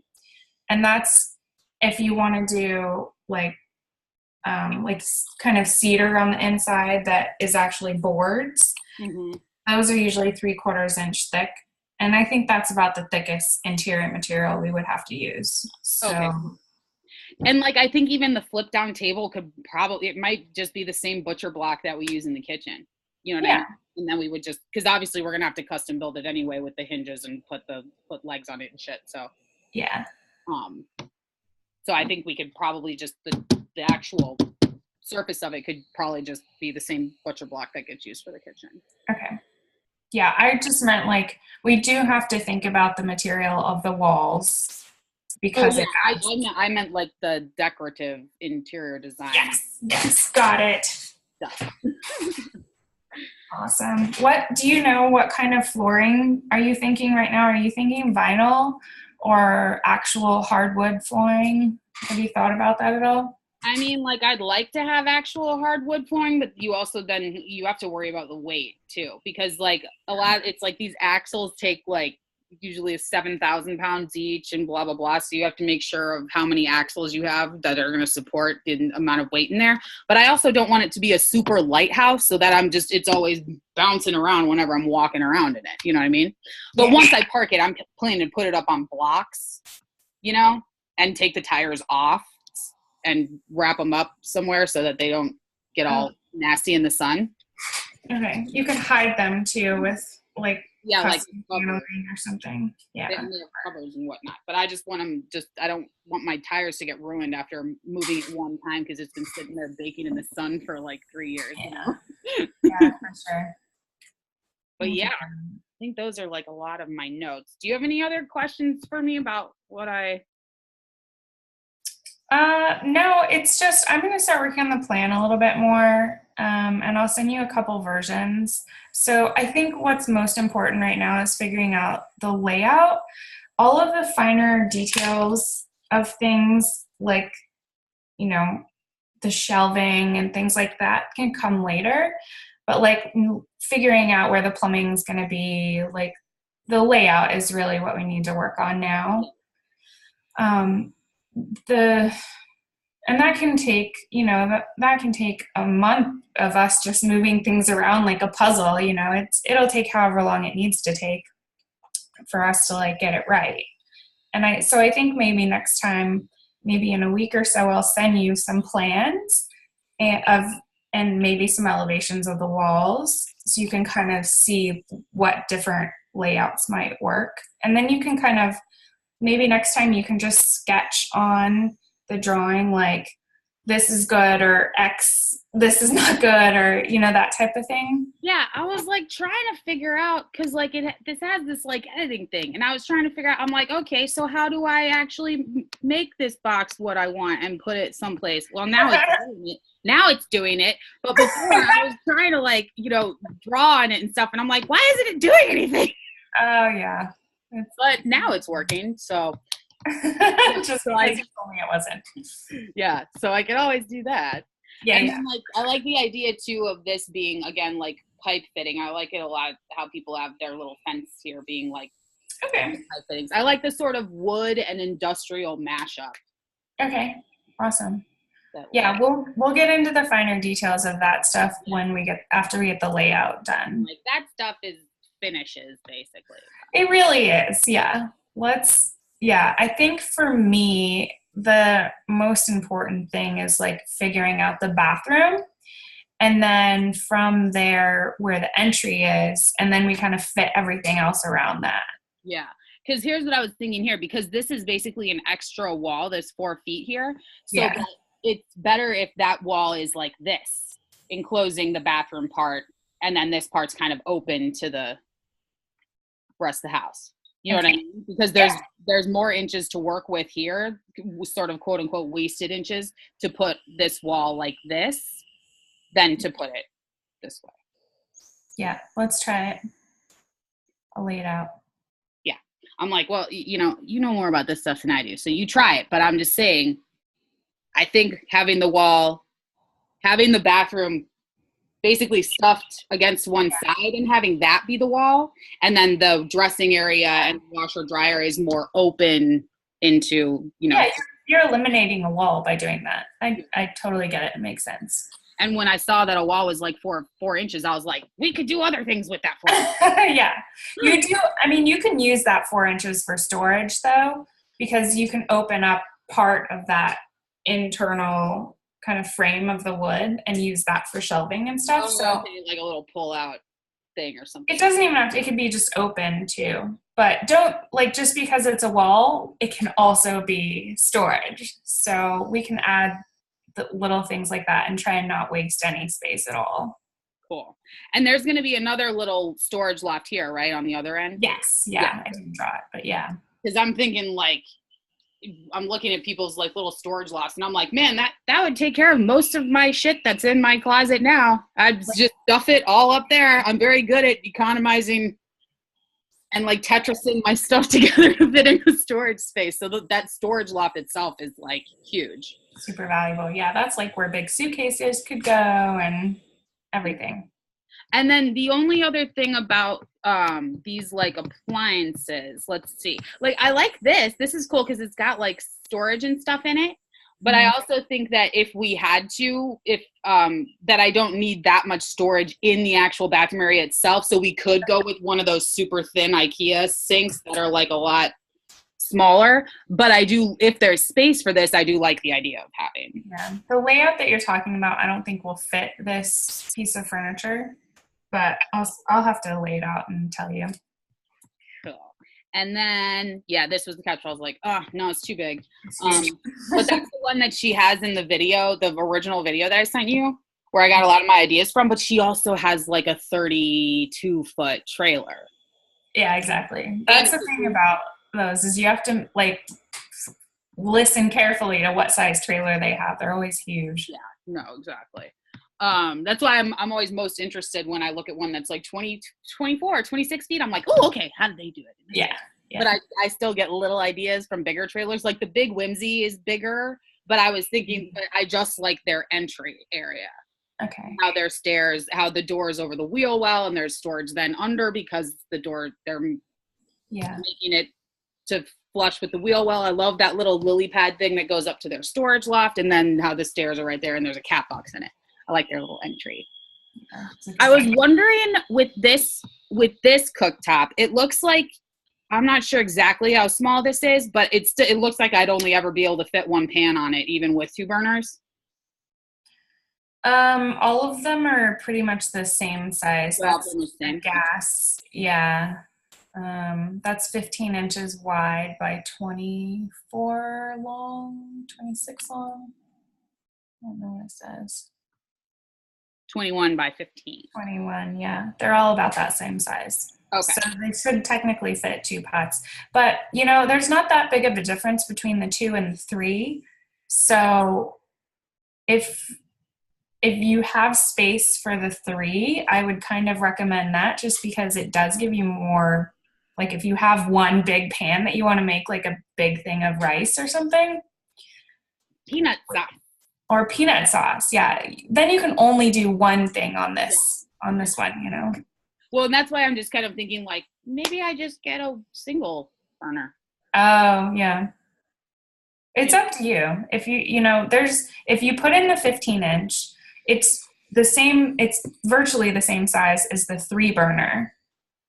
and that's. If you want to do like kind of cedar on the inside that is actually boards, those are usually 3/4 inch thick. And I think that's about the thickest interior material we would have to use. So, Okay. And like, I think even the flip down table could probably, it might just be the same butcher block that we use in the kitchen. You know what I mean? And then we would just, because obviously we're gonna have to custom build it anyway with the hinges and put legs on it and shit. So yeah. So I think we could probably just the actual surface of it could probably just be the same butcher block that gets used for the kitchen. Okay. Yeah, I just meant like we do have to think about the material of the walls because I meant like the decorative interior design. Yes, got it. Awesome. What do you know? What kind of flooring are you thinking right now? Are you thinking vinyl or actual hardwood flooring? Have you thought about that at all? I mean, like, I'd like to have actual hardwood flooring, but you also then you have to worry about the weight too, because like it's like these axles take like usually 7,000 pounds each and blah, blah, blah. So you have to make sure of how many axles you have that are going to support the amount of weight in there. But I also don't want it to be a super light house so that it's always bouncing around whenever I'm walking around in it. You know what I mean? But once I park it, I'm planning to put it up on blocks, and take the tires off and wrap them up somewhere so that they don't get all nasty in the sun. Okay. You can hide them too with like covering or something. Yeah. They have covers and whatnot. But I just want them I don't want my tires to get ruined after moving it one time because it's been sitting there baking in the sun for like 3 years. Yeah, yeah, for sure. But yeah, I think those are like a lot of my notes. Do you have any other questions for me about what no, it's just I'm going to start working on the plan a little bit more, and I'll send you a couple versions. So I think what's most important right now is figuring out the layout. All of the finer details of things like, the shelving and things like that can come later. But like figuring out where the plumbing is going to be, like the layout is really what we need to work on now. And that can take, that can take a month of us just moving things around like a puzzle, it'll take however long it needs to take for us to like get it right. And I think maybe next time, maybe in a week or so, I'll send you some plans and maybe some elevations of the walls so you can kind of see what different layouts might work. And then you can kind of, maybe next time you can just sketch on the drawing like this is good or X, this is not good, or that type of thing. Yeah, I was like trying to figure out because like this has this like editing thing, and I was trying to figure out. I'm like, okay, so how do I actually make this box what I want and put it someplace? Well, now it's doing it. But before I was trying to like draw on it and stuff, and I'm like, why isn't it doing anything? Oh yeah, but now it's working. So. Just like you told me it wasn't. Yeah, so I can always do that. Yeah, and then, like I like the idea too of this being again like pipe fitting. I like it a lot how people have their little fence here being like pipe fittings. I like the sort of wood and industrial mashup. Okay, awesome. Yeah, we'll get into the finer details of that stuff after we get the layout done. Like that stuff is finishes basically. It really is. Yeah. I think for me, the most important thing is like figuring out the bathroom and then from there where the entry is, and then we kind of fit everything else around that. Yeah. Because here's what I was thinking here, because this is basically an extra wall that's 4 feet here. So it's better if that wall is like this, enclosing the bathroom part, and then this part's kind of open to the rest of the house. You know what I mean? Because there's more inches to work with here, sort of quote unquote wasted inches to put this wall like this than to put it this way. Yeah, let's try it. I'll lay it out. Yeah. I'm like, well, you know more about this stuff than I do. So you try it, but I'm just saying, I think having the bathroom basically stuffed against one side and having that be the wall, and then the dressing area and washer dryer is more open into, Yeah, you're eliminating a wall by doing that. I totally get it. It makes sense. And when I saw that a wall was like 4 inches, I was like, we could do other things with that 4 inches. Yeah, you do. I mean, you can use that 4 inches for storage though, because you can open up part of that internal kind of frame of the wood and use that for shelving and stuff. So like a little pull out thing or something. it doesn't even have to, it could be just open too. But don't, like, just because it's a wall, it can also be storage. So we can add the little things like that and try and not waste any space at all. Cool. And there's going to be another little storage loft here, right, on the other end? Yes. Yeah. I didn't draw it, but yeah. Because I'm thinking, like, I'm looking at people's like little storage lofts, and I'm like, man, that would take care of most of my shit that's in my closet now. I'd just stuff it all up there. I'm very good at economizing and like Tetrising my stuff together to fit in a storage space. So that storage loft itself is like huge. Super valuable. Yeah, that's like where big suitcases could go and everything. And then the only other thing about these like appliances, let's see. Like I like this. This is cool because it's got like storage and stuff in it. But I also think that if we had to, that I don't need that much storage in the actual bathroom area itself. So we could go with one of those super thin IKEA sinks that are like a lot smaller. But I do, if there's space for this, I do like the idea of having. Yeah. The layout that you're talking about, I don't think will fit this piece of furniture, but I'll have to lay it out and tell you. Cool. And then, yeah, this was the couch. I was like, oh, no, it's too big. But that's the one that she has in the video, the original video that I sent you, where I got a lot of my ideas from. But she also has like a 32-foot trailer. Yeah, exactly. That's the thing about those is you have to like listen carefully to what size trailer they have. They're always huge. Yeah, no, exactly. That's why I'm always most interested when I look at one that's like 20, 24, 26 feet. I'm like, oh, okay, how did they do it? Yeah. But I still get little ideas from bigger trailers. Like the big Whimsy is bigger, but I was thinking, but I just like their entry area. Okay. How their stairs, how the doors over the wheel well, and there's storage then under because the door, they're making it to flush with the wheel well. I love that little lily pad thing that goes up to their storage loft, and then how the stairs are right there and there's a cat box in it. I like their little entry. I was wondering with this cooktop, it looks like, I'm not sure exactly how small this is, but it looks like I'd only ever be able to fit one pan on it, even with 2 burners. All of them are pretty much the same size. That's the same. Gas. Yeah. That's 15 inches wide by 24 long, 26 long. I don't know what it says. 21 by 15. 21, yeah. They're all about that same size. Okay. So they should technically fit 2 pots. But, there's not that big of a difference between the 2 and the 3. So if you have space for the 3, I would kind of recommend that just because it does give you more, like if you have one big pan that you want to make like a big thing of rice or something. Peanut sauce. Or peanut sauce, yeah. Then you can only do one thing on this one, Well, and that's why I'm just kind of thinking like, maybe I just get a single burner. Oh, yeah. It's up to you. If if you put in the 15-inch, it's virtually the same size as the 3 burner.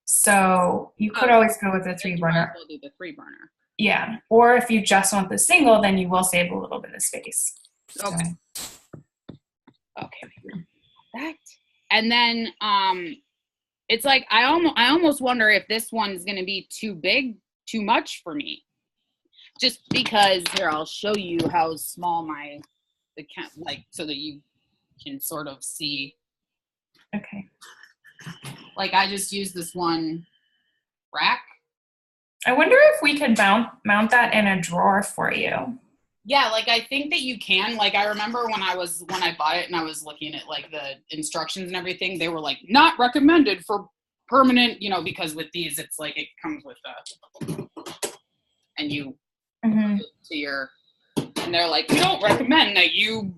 So you could always go with the 3 burner. Do the 3 burner. Yeah. Or if you just want the single, then you will save a little bit of space. Okay. That. And then it's like I almost wonder if this one's going to be too much for me. Just because here, I'll show you how small so that you can sort of see. Okay. Like I just use this one rack. I wonder if we could mount that in a drawer for you. Yeah, like I think that you can. Like I remember when I bought it and I was looking at like the instructions and everything, they were like not recommended for permanent, because with these it's like it comes with and you to your, and they're like, we don't recommend that you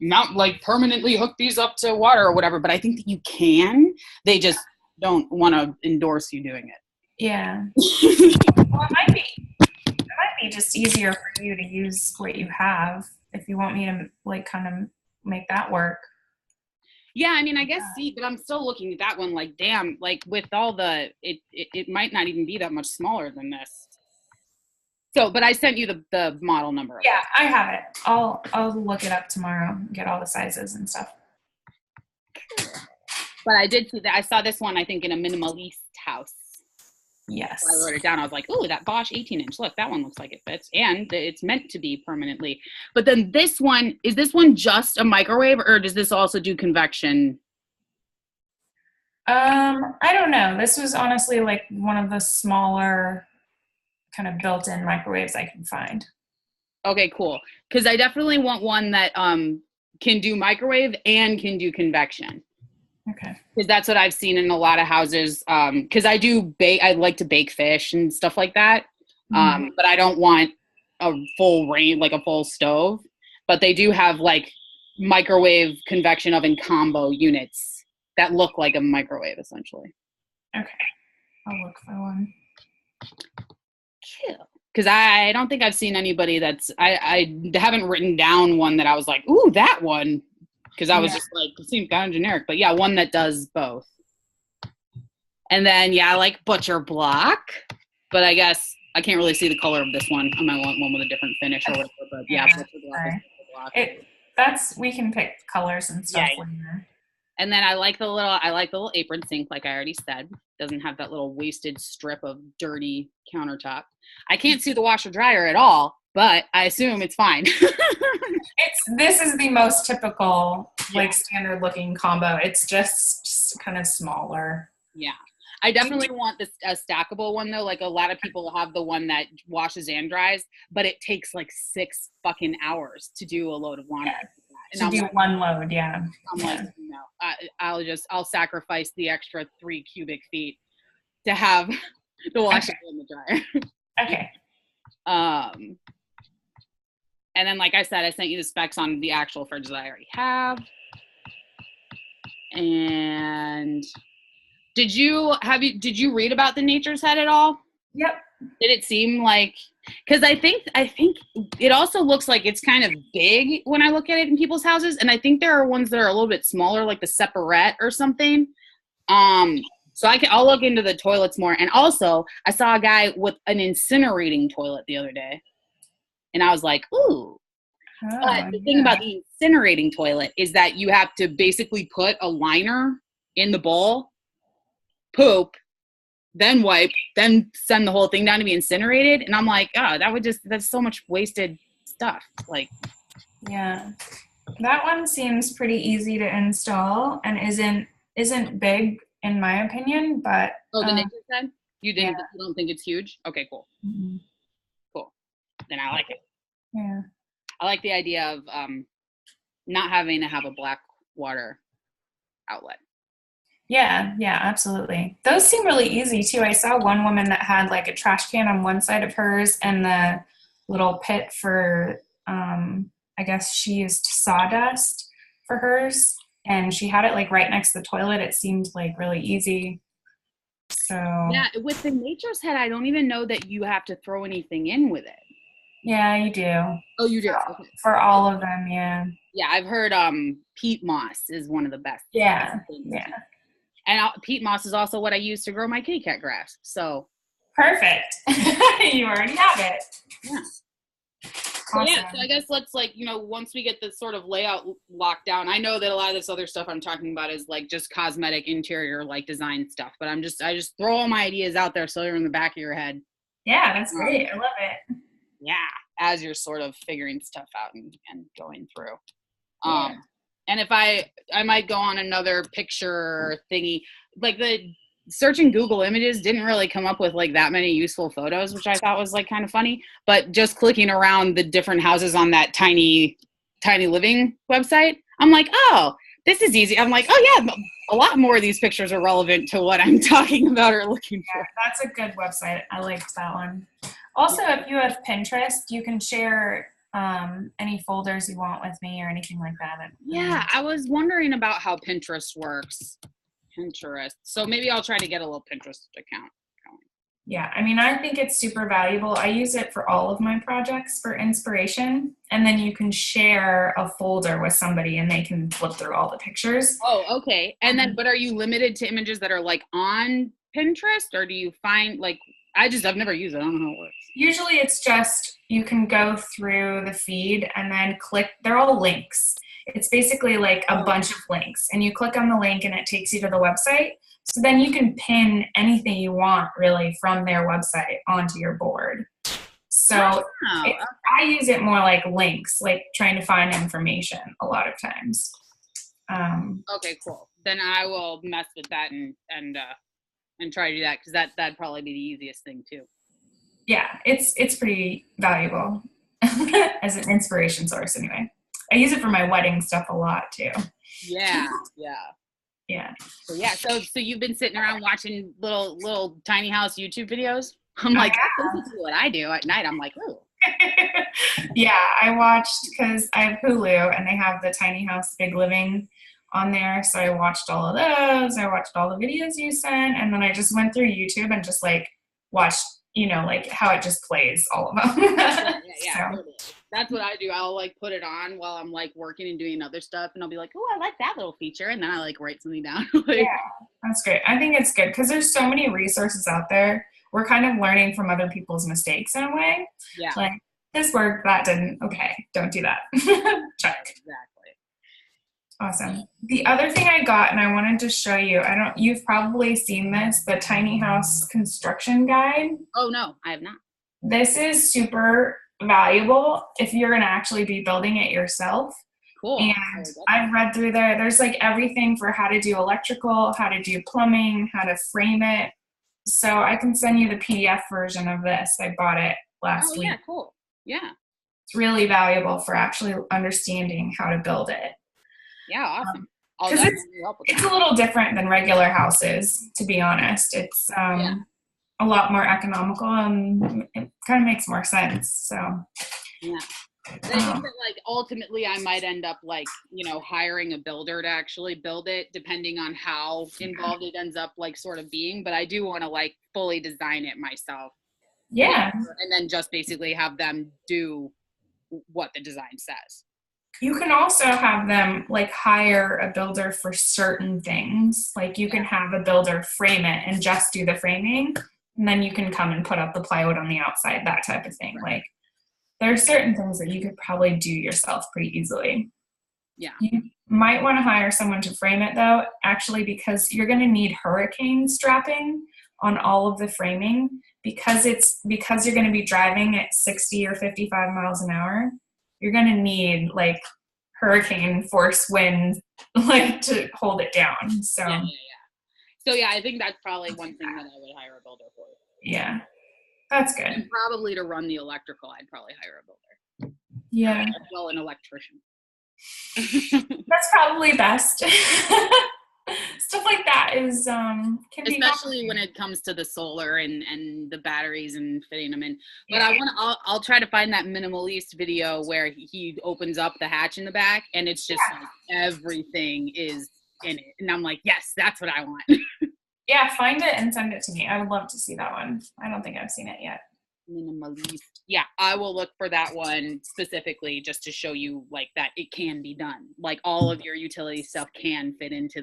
mount like permanently hook these up to water or whatever, but I think that you can. They just don't want to endorse you doing it. Yeah. Well, it might be just easier for you to use what you have if you want me to like kind of make that work. Yeah, I mean, I guess see, but I'm still looking at that one like, damn, like with all the, it might not even be that much smaller than this. So, but I sent you the model number. Yeah, I have it. I'll look it up tomorrow, get all the sizes and stuff. But I did see that. I saw this one, I think, in a minimalist house. Yes. So I wrote it down. I was like, "Ooh, that Bosch 18-inch. Look, that one looks like it fits, and it's meant to be permanently." But then this one, is this one just a microwave, or does this also do convection? I don't know. This was honestly like one of the smaller kind of built-in microwaves I can find. Okay, cool. Because I definitely want one that can do microwave and can do convection. Okay. Because that's what I've seen in a lot of houses. Because I do bake, I like to bake fish and stuff like that. But I don't want a full range, like a full stove. But they do have like microwave convection oven combo units that look like a microwave essentially. Okay. I'll look for one. Cool. Because I don't think I've seen anybody that's, I haven't written down one that I was like, ooh, that one. Because I was just like, it seems kind of generic. But yeah, one that does both. And then, yeah, I like Butcher Block. But I guess I can't really see the color of this one. I might want one with a different finish or whatever. But yeah, Butcher Block is Butcher Block. We can pick colors and stuff later. And then I like the little apron sink, like I already said. Doesn't have that little wasted strip of dirty countertop. I can't see the washer dryer at all, but I assume it's fine. This is the most typical, like standard looking combo. It's just kind of smaller. Yeah. I definitely want a stackable one though. Like a lot of people have the one that washes and dries, but it takes like 6 fucking hours to do a load of laundry. Yeah. To do one load, yeah. I'm like, no, I'll sacrifice the extra 3 cubic feet to have the washer and the dryer. Okay. And then, like I said, I sent you the specs on the actual fridge that I already have. And did you read about the Nature's Head at all? Yep. Did it seem like, because I think it also looks like it's kind of big when I look at it in people's houses, and I think there are ones that are a little bit smaller, like the Separette or something. So I'll look into the toilets more. And also, I saw a guy with an incinerating toilet the other day, and I was like, ooh. But the thing about the incinerating toilet is that you have to basically put a liner in the bowl, poop, then wipe, then send the whole thing down to be incinerated. And I'm like, oh, that's so much wasted stuff. Like, yeah, that one seems pretty easy to install and isn't big in my opinion, but the Nature's Head? You don't think it's huge? Okay, cool. Mm-hmm. Cool. Then I like it. Yeah. I like the idea of not having to have a black water outlet. Yeah, absolutely. Those seem really easy too. I saw one woman that had like a trash can on one side of hers and the little pit for, I guess she used sawdust for hers. And she had it like right next to the toilet. It seemed like really easy. So yeah, with the Nature's Head, I don't even know that you have to throw anything in with it. Yeah, you do. Oh, you do? Okay. For all of them, yeah. Yeah, I've heard peat moss is one of the best. Yeah. And peat moss is also what I use to grow my kitty cat grass. So perfect. You already have it. Yeah. Awesome. So I guess let's once we get this sort of layout locked down, I know that a lot of this other stuff I'm talking about is like just cosmetic interior like design stuff, but I just throw all my ideas out there so they're in the back of your head. Yeah, that's great. I love it. Yeah, as you're sort of figuring stuff out and going through. Yeah. And if I might go on another picture thingy, like the searching Google Images didn't really come up with like that many useful photos, which I thought was like kind of funny, but just clicking around the different houses on that tiny living website, I'm like, oh, this is easy. I'm like, oh yeah, a lot more of these pictures are relevant to what I'm talking about or looking for. That's a good website. I liked that one. Also, if you have Pinterest, you can share any folders you want with me or anything like that. Yeah, I was wondering about how Pinterest works. So maybe I'll try to get a little Pinterest account going. Yeah, I mean, I think it's super valuable. I use it for all of my projects for inspiration. And then you can share a folder with somebody and they can flip through all the pictures. Oh, okay. And then, but are you limited to images that are like on Pinterest, or do you find like, I've never used it. I don't know how it works. Usually it's just you can go through the feed and then click, they're all links. It's basically like a bunch of links, and you click on the link and it takes you to the website. So then you can pin anything you want really from their website onto your board. So I use it more like links, like trying to find information a lot of times. Okay, cool. Then I will mess with that and try to do that, because that'd probably be the easiest thing too. Yeah, it's pretty valuable as an inspiration source anyway. I use it for my wedding stuff a lot too. Yeah. So you've been sitting around watching little tiny house YouTube videos? I'm like, this is what I do at night. I'm like, ooh. Yeah, I watched, because I have Hulu and they have the Tiny House Big Living on there. So I watched all of those. I watched all the videos you sent, and then I just went through YouTube and just like watched, like how it just plays all of them. Yeah. So. Totally. That's what I do. I'll like put it on while I'm like working and doing other stuff, and I'll be like, oh, I like that little feature, and then I like write something down. Yeah, that's great. I think it's good because there's so many resources out there. We're kind of learning from other people's mistakes in a way. Yeah. Like, this worked, that didn't. Okay, don't do that. Check. Exactly. Awesome. The other thing I got, and I wanted to show you, you've probably seen this, the tiny house construction guide. Oh no, I have not. This is super valuable if you're going to actually be building it yourself. Cool. And I've read through there. There's like everything for how to do electrical, how to do plumbing, how to frame it. So I can send you the PDF version of this. I bought it last week. Yeah, cool. Yeah. It's really valuable for actually understanding how to build it. Yeah, awesome. Because it's a little different than regular houses, to be honest. It's a lot more economical, and it kind of makes more sense. So yeah. I think that like ultimately I might end up like, hiring a builder to actually build it, depending on how involved it ends up like sort of being. But I do want to like fully design it myself. Yeah. And then just basically have them do what the design says. You can also have them like hire a builder for certain things. Like you can have a builder frame it and just do the framing, and then you can come and put up the plywood on the outside, that type of thing. Right. Like there are certain things that you could probably do yourself pretty easily. Yeah. You might want to hire someone to frame it though, actually, because you're going to need hurricane strapping on all of the framing, because you're going to be driving at 60 or 55 miles an hour. You're going to need like hurricane force wind like to hold it down. So So yeah, I think that's probably one thing that I would hire a builder for. Yeah. That's good. And probably to run the electrical, I'd probably hire a builder. Yeah. Well, an electrician. That's probably best. Stuff like that is can be especially when it comes to the solar and the batteries and fitting them in. But I'll try to find that minimalist video where he opens up the hatch in the back and it's just like everything is in it. And I'm like, yes, that's what I want. Yeah, find it and send it to me. I would love to see that one. I don't think I've seen it yet. Minimalist. Yeah, I will look for that one specifically just to show you like that it can be done. Like all of your utility stuff can fit into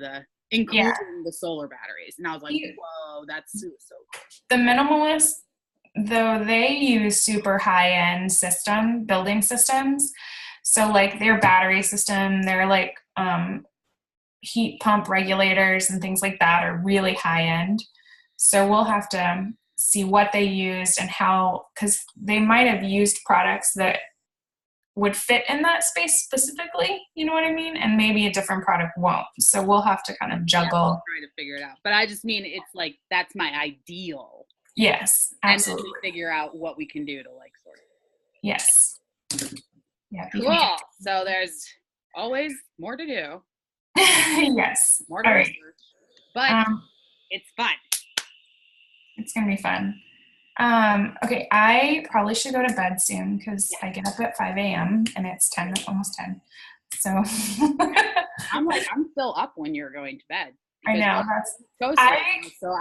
including the solar batteries. And I was like, whoa, that's so cool. The minimalist, though, they use super high-end building systems. So like their battery system, their like heat pump regulators and things like that are really high-end. So we'll have to see what they used and how, because they might have used products that would fit in that space specifically, you know what I mean? And maybe a different product won't. So we'll have to kind of juggle. Yeah, we'll try to figure it out. But I just mean it's like, that's my ideal. Yes, absolutely. And then we figure out what we can do to like sort of. Yes. Yeah. Cool. So there's always more to do. Yes. More to research. But it's fun. It's going to be fun. Okay, I probably should go to bed soon because I get up at 5 a.m. and it's 10, almost 10. So I'm still up when you're going to bed. I because know. it's I so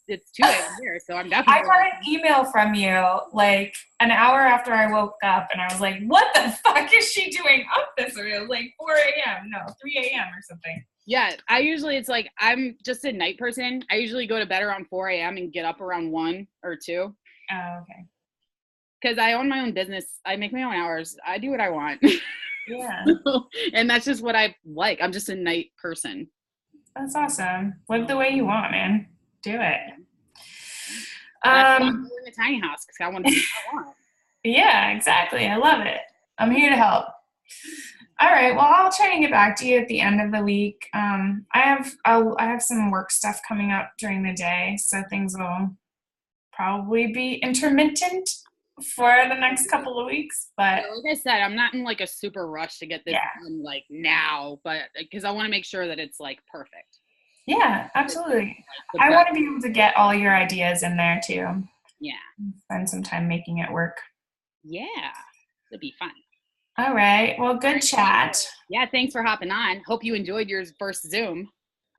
it's 2 a.m. here, so I'm I definitely. got an email from you like an hour after I woke up, and I was like, "What the fuck is she doing up this early?" It was like 4 a.m. No, 3 a.m. or something. Yeah, it's like I'm just a night person. I usually go to bed around 4 a.m. and get up around 1 or 2. Oh, okay. Because I own my own business. I make my own hours. I do what I want. Yeah. And that's just what I like. I'm just a night person. That's awesome. Live the way you want, man. Do it. That's why I'm in a tiny house, because I want to do what I want. Yeah, exactly. I love it. I'm here to help. All right. Well, I'll try and get back to you at the end of the week. I have some work stuff coming up during the day, so things will probably be intermittent for the next couple of weeks. But yeah, like I said, I'm not in like a super rush to get this done like now, but because I want to make sure that it's like perfect. Yeah, absolutely. I want to be able to get all your ideas in there too. Yeah. Spend some time making it work. Yeah. It'd be fun. All right. Well, good chat. Yeah, thanks for hopping on. Hope you enjoyed your first Zoom.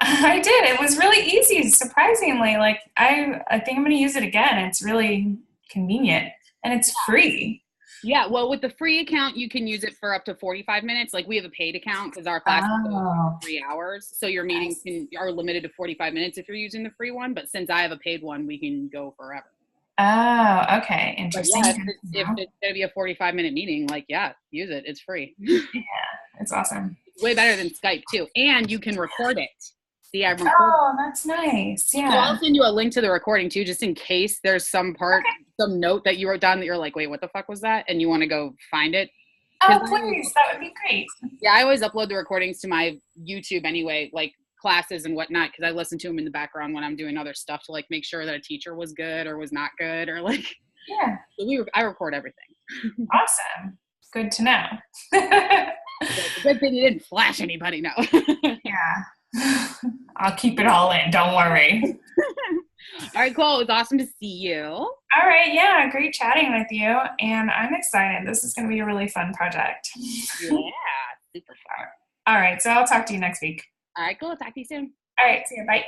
I did. It was really easy, surprisingly. Like I think I'm going to use it again. It's really convenient and it's free. Yeah, well, with the free account, you can use it for up to 45 minutes. Like we have a paid account because our class is 3 hours. So your meetings are limited to 45 minutes if you're using the free one. But since I have a paid one, we can go forever. Oh, okay. Interesting. Yeah, if it's going to be a 45-minute meeting, like, yeah, use it. It's free. Yeah, it's awesome. It's way better than Skype, too. And you can record it. See, I recorded. Oh, that's nice. Yeah. So I'll send you a link to the recording, too, just in case there's some some note that you wrote down that you're like, wait, what the fuck was that? And you want to go find it. Oh, please. That would be great. Yeah, I always upload the recordings to my YouTube anyway, like classes and whatnot, because I listen to them in the background when I'm doing other stuff to like make sure that a teacher was good or was not good or like. Yeah. So I record everything. Awesome. Good to know. The good thing you didn't flash anybody, no. Yeah. I'll keep it all in. Don't worry. All right, cool. It was awesome to see you. All right. Yeah. Great chatting with you. And I'm excited. This is going to be a really fun project. Yeah. Super fun. All right. So I'll talk to you next week. All right, cool. Talk to you soon. All right. See you. Bye.